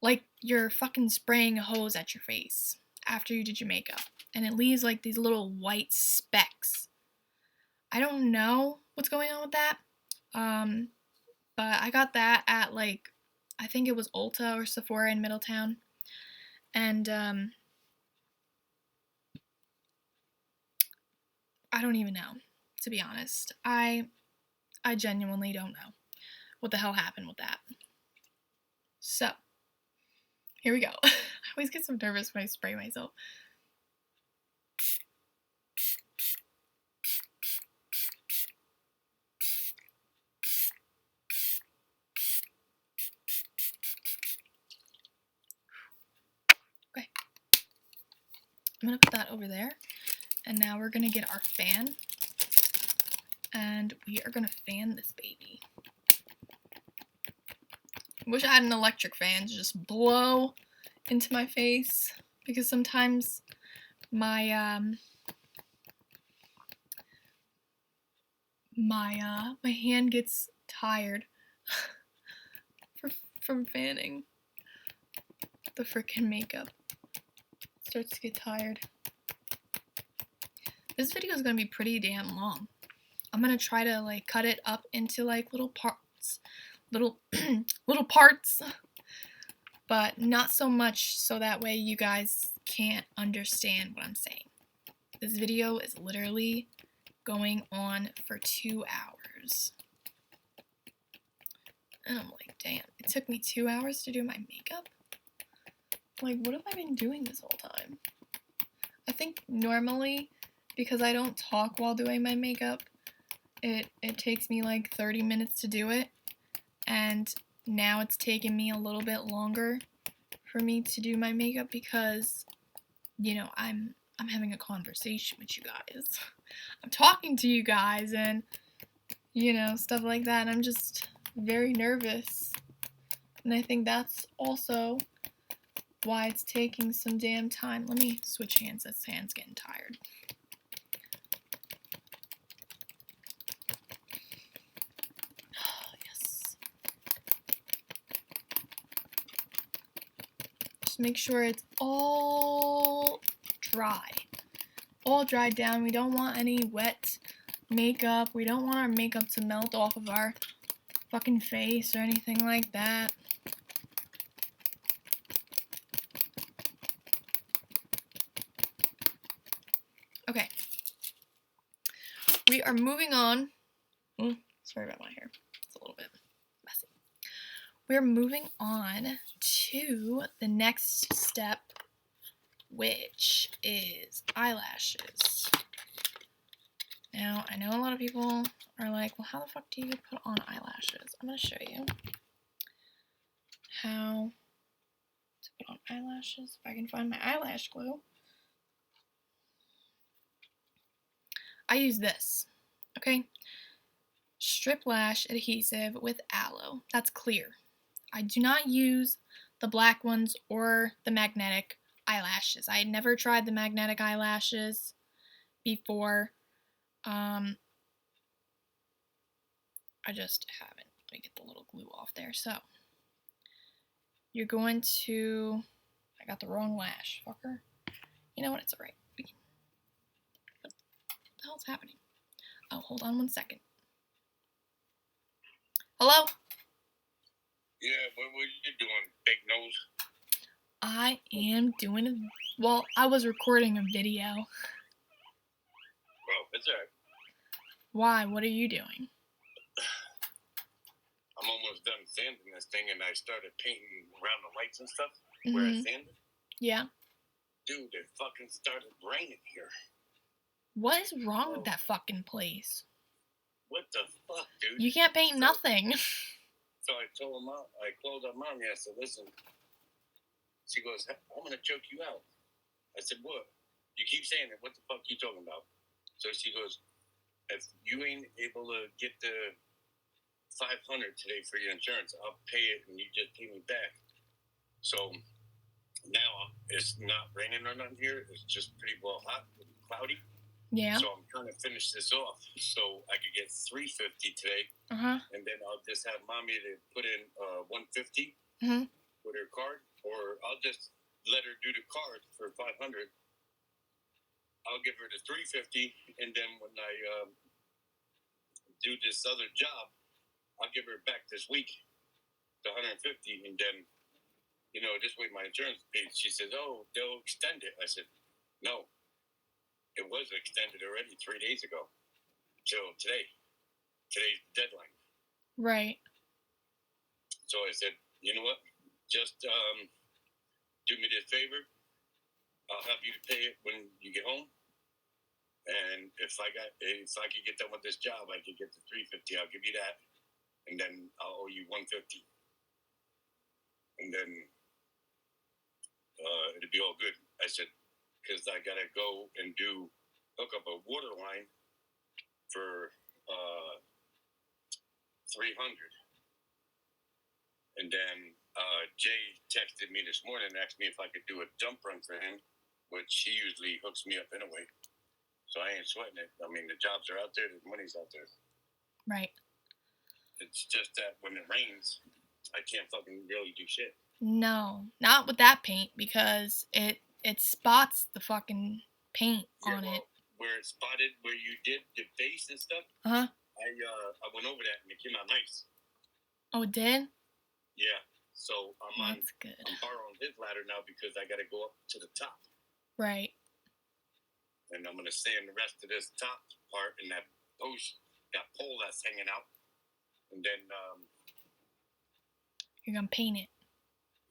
Speaker 1: like you're fucking spraying a hose at your face after you did your makeup, and it leaves like these little white specks. I don't know what's going on with that, but I got that at like, I think it was Ulta or Sephora in Middletown, and I don't even know, to be honest. I genuinely don't know what the hell happened with that. So, here we go. I always get so nervous when I spray myself. Okay. I'm gonna put that over there. And now we're gonna get our fan. And we are gonna fan this baby. I wish I had an electric fan to just blow into my face, because sometimes my my hand gets tired from fanning. The frickin' makeup starts to get tired. This video is gonna be pretty damn long. I'm gonna try to like cut it up into like little parts, little parts, but not so much so that way you guys can't understand what I'm saying. This video is literally going on for 2 hours. And I'm like, damn, it took me 2 hours to do my makeup? Like, what have I been doing this whole time? I think normally, because I don't talk while doing my makeup, it takes me like 30 minutes to do it. And now it's taken me a little bit longer for me to do my makeup because, I'm having a conversation with you guys. I'm talking to you guys and, stuff like that. I'm just very nervous. And I think that's also why it's taking some damn time. Let me switch hands. This hand's getting tired. Yes. Just make sure it's all dry. All dried down. We don't want any wet makeup. We don't want our makeup to melt off of our fucking face or anything like that. Okay. We are moving on. Sorry about my hair. It's a little bit messy. We're moving on to the next step, which is eyelashes. Now, I know a lot of people are like, well, how the fuck do you put on eyelashes? I'm going to show you how to put on eyelashes. If I can find my eyelash glue. I use this, okay? Strip lash adhesive with aloe. That's clear. I do not use the black ones or the magnetic eyelashes. I had never tried the magnetic eyelashes before. I just haven't. Let me get the little glue off there. So, you're going to... I got the wrong lash, fucker. You know what? It's alright. What the hell's happening? Oh, hold on 1 second. Hello?
Speaker 2: Yeah, what were you doing, big nose?
Speaker 1: I am doing well, I was recording a video.
Speaker 2: Well, it's alright.
Speaker 1: Why? What are you doing?
Speaker 2: I'm almost done sanding this thing, and I started painting around the lights and stuff where I sanded.
Speaker 1: Yeah.
Speaker 2: Dude, it fucking started raining here.
Speaker 1: What is wrong with that fucking place?
Speaker 2: What the fuck, dude?
Speaker 1: You can't paint nothing.
Speaker 2: So I told Mom, I called up Mom, I said, listen. She goes, I'm going to choke you out. I said, what? You keep saying it. What the fuck you talking about? So she goes, if you ain't able to get the $500 today for your insurance, I'll pay it and you just pay me back. So now it's not raining or nothing here. It's just pretty well hot and cloudy.
Speaker 1: Yeah.
Speaker 2: So I'm trying to finish this off so I could get $350 today. And then I'll just have Mommy to put in $150 with her card, or I'll just let her do the card for $500. I'll give her the $350, and then when I do this other job, I'll give her back this week the $150, and then this way my insurance pays. She says, "Oh, they'll extend it." I said, "No, it was extended already 3 days ago. So today's the deadline."
Speaker 1: Right.
Speaker 2: So I said, "You know what? Just do me this favor. I'll have you pay it when you get home. And if I could get done with this job, I could get the $350. I'll give you that, and then I'll owe you $150, and then it'll be all good." I said, because I gotta go and hook up a water line for $300, and then Jay texted me this morning and asked me if I could do a dump run for him, which he usually hooks me up anyway. So I ain't sweating it. I mean, the jobs are out there, the money's out there.
Speaker 1: Right.
Speaker 2: It's just that when it rains, I can't fucking really do shit.
Speaker 1: No, not with that paint, because it spots the fucking paint on it.
Speaker 2: Where it spotted where you did your face and stuff. I went over that and it came out nice.
Speaker 1: Oh, it did?
Speaker 2: Yeah. So
Speaker 1: That's good.
Speaker 2: I'm borrowing his ladder now because I got to go up to the top.
Speaker 1: Right.
Speaker 2: And I'm gonna sand the rest of this top part and that pole that's hanging out, and then
Speaker 1: you're gonna paint it.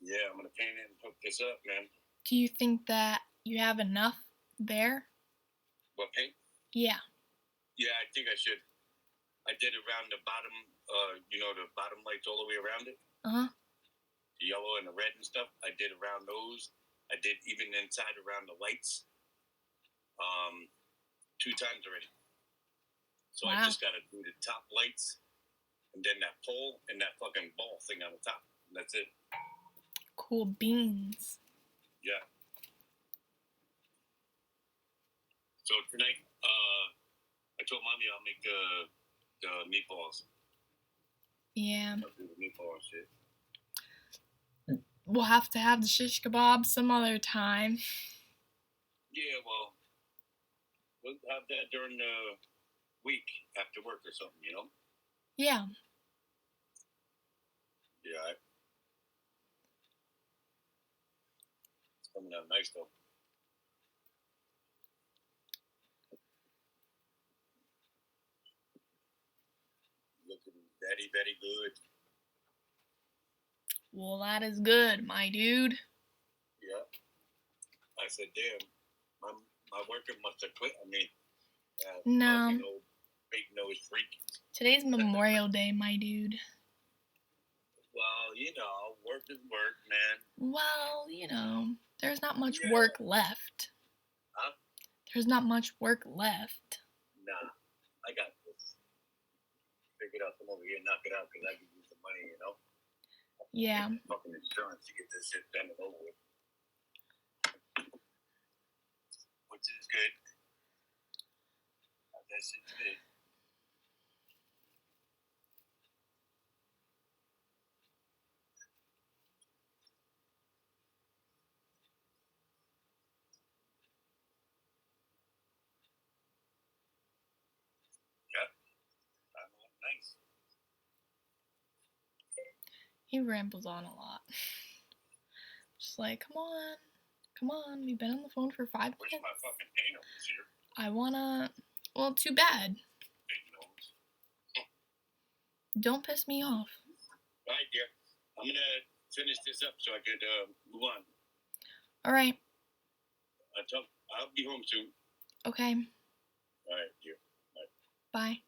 Speaker 2: Yeah, I'm gonna paint it and hook this up, man.
Speaker 1: Do you think that you have enough there?
Speaker 2: What, paint?
Speaker 1: Yeah.
Speaker 2: Yeah, I think I should. I did around the bottom, the bottom lights all the way around it. The yellow and the red and stuff, I did around those. I did even inside around the lights. 2 times already. So wow. I just got to do the top lights and then that pole and that fucking ball thing on the top. And that's it.
Speaker 1: Cool beans.
Speaker 2: Yeah. So tonight, I told Mommy I'll make the meatballs.
Speaker 1: Yeah.
Speaker 2: I'll do the meatball shit.
Speaker 1: We'll have to have the shish kebab some other time.
Speaker 2: Yeah, well, we'll have that during the week after work or something, you know?
Speaker 1: Yeah.
Speaker 2: Yeah. It's coming out nice, though. Looking very, very good.
Speaker 1: Well, that is good, my dude.
Speaker 2: Yeah. I said, damn, my worker must have quit on me.
Speaker 1: No.
Speaker 2: Old big nose freak.
Speaker 1: Today's Memorial Day, my dude.
Speaker 2: Well, you know, work is work, man.
Speaker 1: Well, you know, there's not much work left.
Speaker 2: Huh?
Speaker 1: There's not much work left.
Speaker 2: Nah, I got this. Figure out some over here and knock it out because I can use the money, you know?
Speaker 1: Yeah.
Speaker 2: Fucking insurance to get this shit done and over with. Which is good. That shit's good. Yep. Nice.
Speaker 1: He rambles on a lot. Just like, come on, we've been on the phone for 5 minutes.
Speaker 2: Where's my fucking painter this year?
Speaker 1: I wanna, well, too bad.
Speaker 2: Big nose.
Speaker 1: Don't piss me off.
Speaker 2: Alright, dear. I'm gonna finish this up so I could move on.
Speaker 1: Alright.
Speaker 2: I'll be home soon.
Speaker 1: Okay.
Speaker 2: Alright, dear. Bye.
Speaker 1: Bye.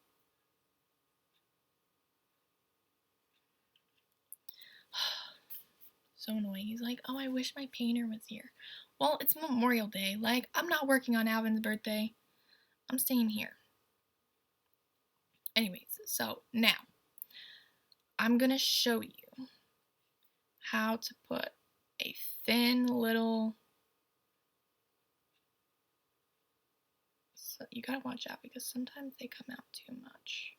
Speaker 1: So annoying. He's like, oh, I wish my painter was here. Well, it's Memorial Day. Like, I'm not working on Alvin's birthday. I'm staying here. Anyways, so now I'm gonna show you how to put a thin little, so you gotta watch out because sometimes they come out too much.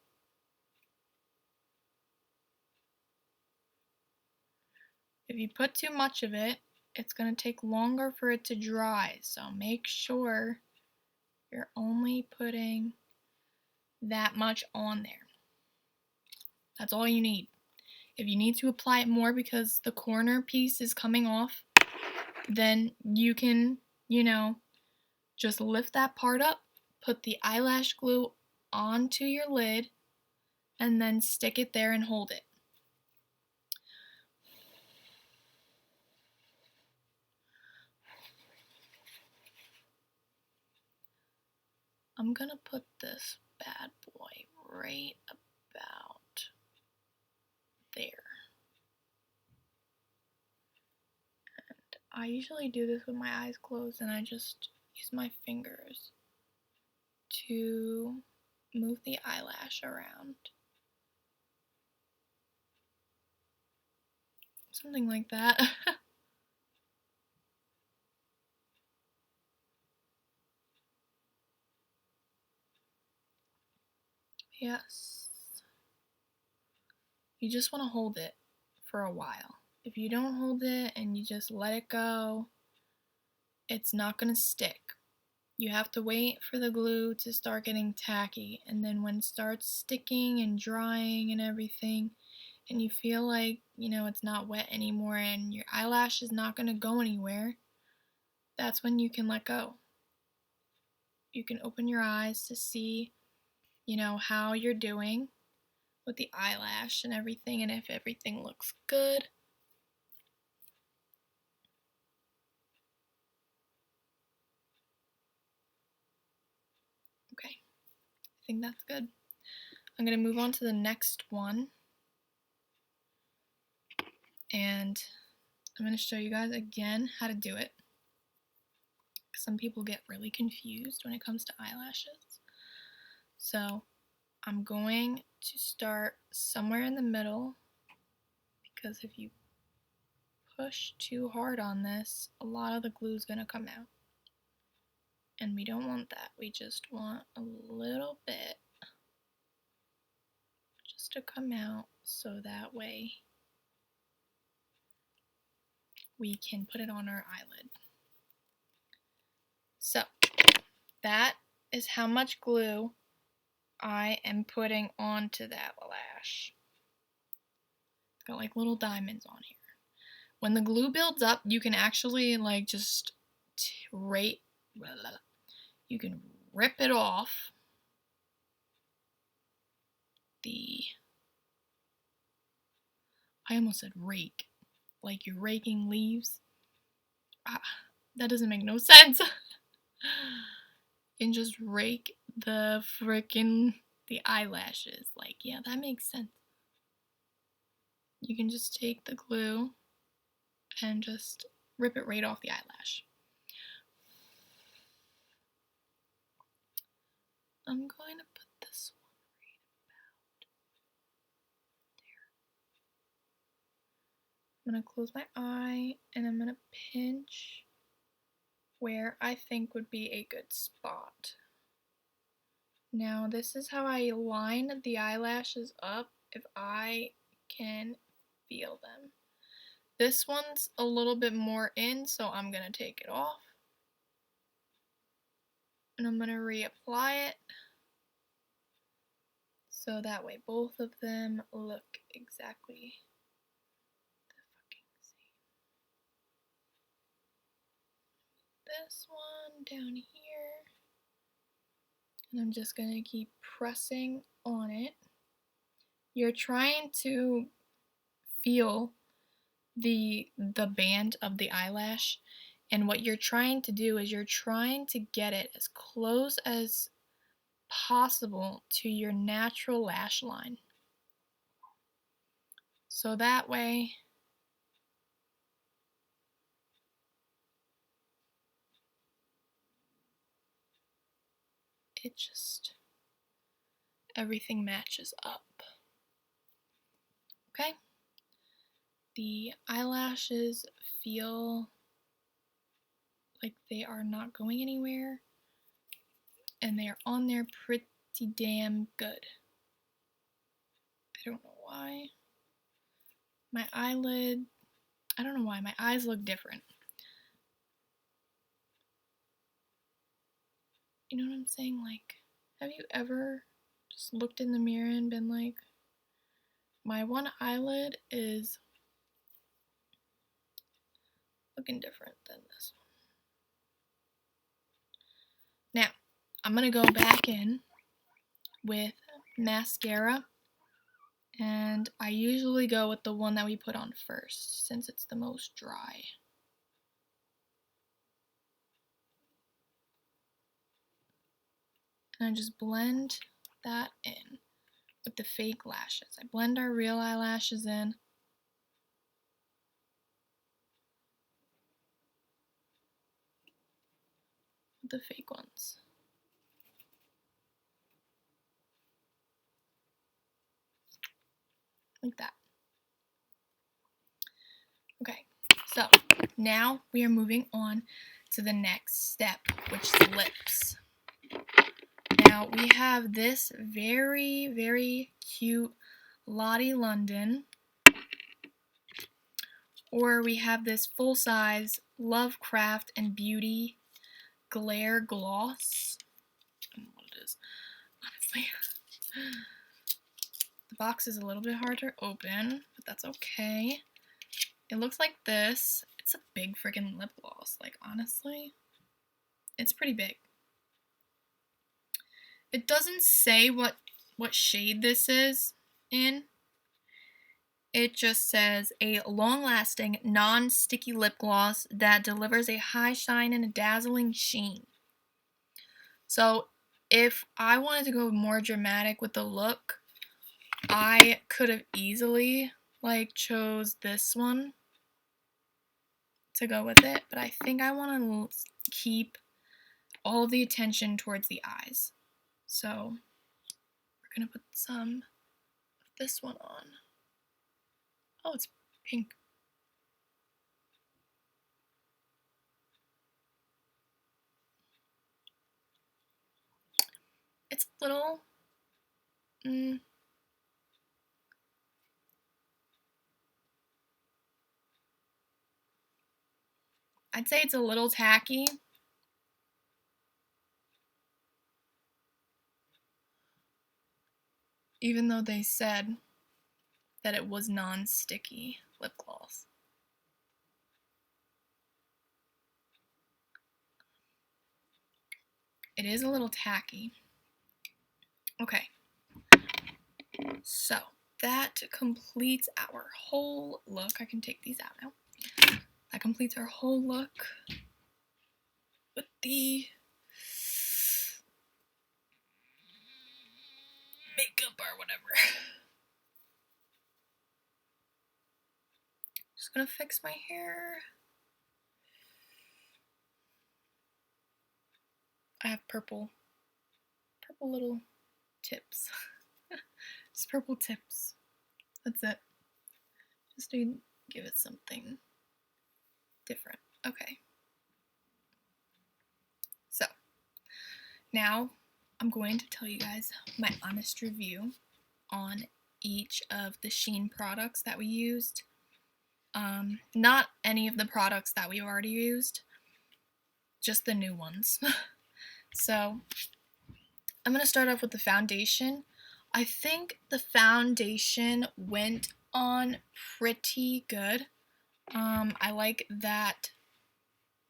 Speaker 1: If you put too much of it, it's going to take longer for it to dry, so make sure you're only putting that much on there. That's all you need. If you need to apply it more because the corner piece is coming off, then you can, you know, just lift that part up, put the eyelash glue onto your lid, and then stick it there and hold it. I'm gonna put this bad boy right about there. And I usually do this with my eyes closed and I just use my fingers to move the eyelash around. Something like that. Yes. You just want to hold it for a while. If you don't hold it and you just let it go, it's not going to stick. You have to wait for the glue to start getting tacky, and then when it starts sticking and drying and everything, and you feel like, you know, it's not wet anymore and your eyelash is not going to go anywhere, that's when you can let go. You can open your eyes to see, you know, how you're doing with the eyelash and everything, and if everything looks good. Okay, I think that's good. I'm going to move on to the next one. And I'm going to show you guys again how to do it. Some people get really confused when it comes to eyelashes. So I'm going to start somewhere in the middle, because if you push too hard on this, a lot of the glue is going to come out. And we don't want that. We just want a little bit just to come out, so that way we can put it on our eyelid. So that is how much glue I am putting onto that lash. It's got like little diamonds on here. When the glue builds up, you can actually like just you can rip it off I almost said rake, like you're raking leaves. That doesn't make no sense. You can just rake the eyelashes. Like, yeah, that makes sense. You can just take the glue and just rip it right off the eyelash. I'm going to put this one right about there. I'm going to close my eye and I'm going to pinch where I think would be a good spot. Now this is how I line the eyelashes up if I can feel them. This one's a little bit more in, so I'm going to take it off. And I'm going to reapply it, so that way both of them look exactly the fucking same. This one down here. And I'm just going to keep pressing on it. You're trying to feel the band of the eyelash, and what you're trying to do is you're trying to get it as close as possible to your natural lash line. So that way it just, everything matches up. Okay? The eyelashes feel like they are not going anywhere, and they are on there pretty damn good. I don't know why. My eyelid, I don't know why, my eyes look different. You know what I'm saying? Like, have you ever just looked in the mirror and been like, my one eyelid is looking different than this one. Now, I'm going to go back in with mascara, and I usually go with the one that we put on first, since it's the most dry. And I just blend that in with the fake lashes. I blend our real eyelashes in. With the fake ones. Like that. Okay, so now we are moving on to the next step, which is the lips. Now we have this very, very cute Lottie London, or we have this full-size Lovecraft and Beauty Glare Gloss. I don't know what it is, honestly. The box is a little bit hard to open, but that's okay. It looks like this. It's a big freaking lip gloss. Like, honestly, it's pretty big. It doesn't say what shade this is in. It just says a long-lasting, non-sticky lip gloss that delivers a high shine and a dazzling sheen. So if I wanted to go more dramatic with the look, I could have easily like chose this one to go with it, but I think I want to keep all of the attention towards the eyes. So we're gonna put some of this one on. Oh, it's pink. It's a little, I'd say it's a little tacky. Even though they said that it was non-sticky lip gloss. It is a little tacky. Okay. So that completes our whole look. I can take these out now. That completes our whole look with the makeup or whatever. Just gonna fix my hair. I have purple little tips. Just purple tips. That's it. Just to give it something different. Okay. So, now I'm going to tell you guys my honest review on each of the Shein products that we used. Not any of the products that we've already used, just the new ones. So, I'm going to start off with the foundation. I think the foundation went on pretty good. I like that,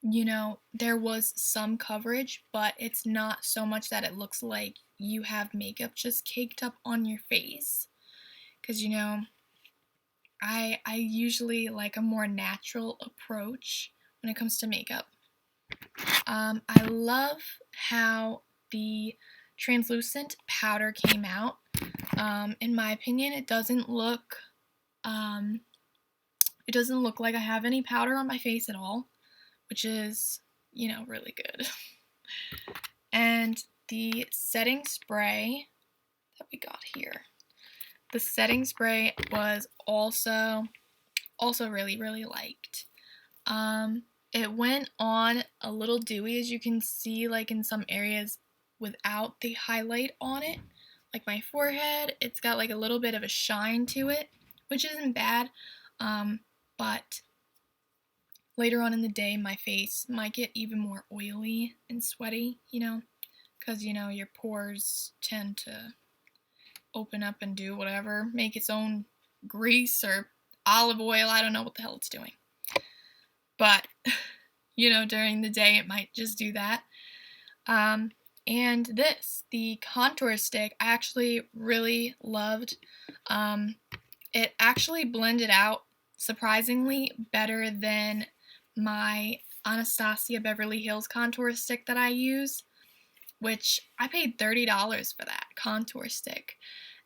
Speaker 1: you know, there was some coverage, but it's not so much that it looks like you have makeup just caked up on your face. Because, you know, I usually like a more natural approach when it comes to makeup. I love how the translucent powder came out. In my opinion, it doesn't look like I have any powder on my face at all, which is, you know, really good. And the setting spray that we got here. The setting spray was also really, really liked. It went on a little dewy, as you can see, like in some areas without the highlight on it. Like my forehead, it's got like a little bit of a shine to it, which isn't bad. But later on in the day, my face might get even more oily and sweaty, you know, because, you know, your pores tend to open up and do whatever, make its own grease or olive oil. I don't know what the hell it's doing. But, you know, during the day, it might just do that. And this, the contour stick, I actually really loved. It actually blended out surprisingly better than my Anastasia Beverly Hills contour stick that I use, which I paid $30 for that contour stick.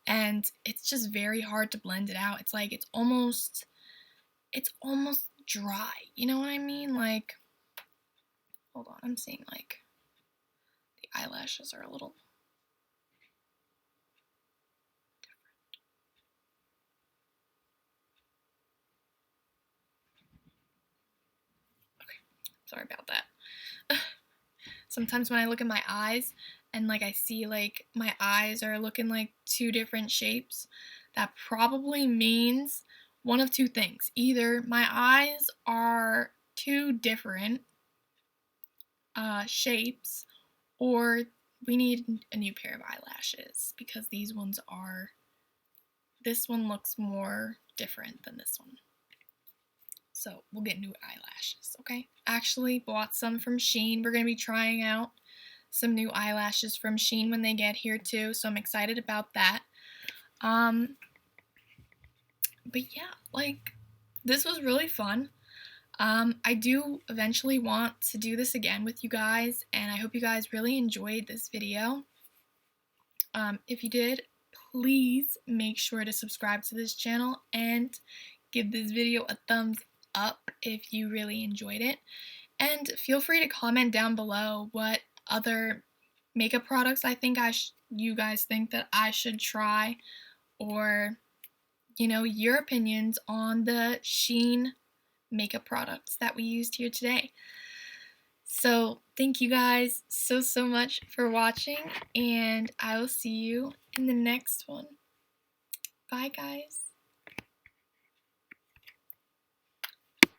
Speaker 1: And it's just very hard to blend it out. It's like, it's almost dry. You know what I mean? Like, hold on, I'm seeing like the eyelashes are a little different. Okay, sorry about that. Sometimes when I look at my eyes and like I see like my eyes are looking like two different shapes, that probably means one of two things. Either my eyes are two different shapes, or we need a new pair of eyelashes because these ones are, this one looks more different than this one. So we'll get new eyelashes, okay? Actually bought some from Shein. We're going to be trying out some new eyelashes from Shein when they get here too, so I'm excited about that. But yeah, like, this was really fun. I do eventually want to do this again with you guys, and I hope you guys really enjoyed this video. If you did, please make sure to subscribe to this channel and give this video a thumbs up if you really enjoyed it. And feel free to comment down below what other makeup products I think you guys think that I should try, or, you know, your opinions on the Shein makeup products that we used here today. So thank you guys so much for watching, and I will see you in the next one. Bye guys.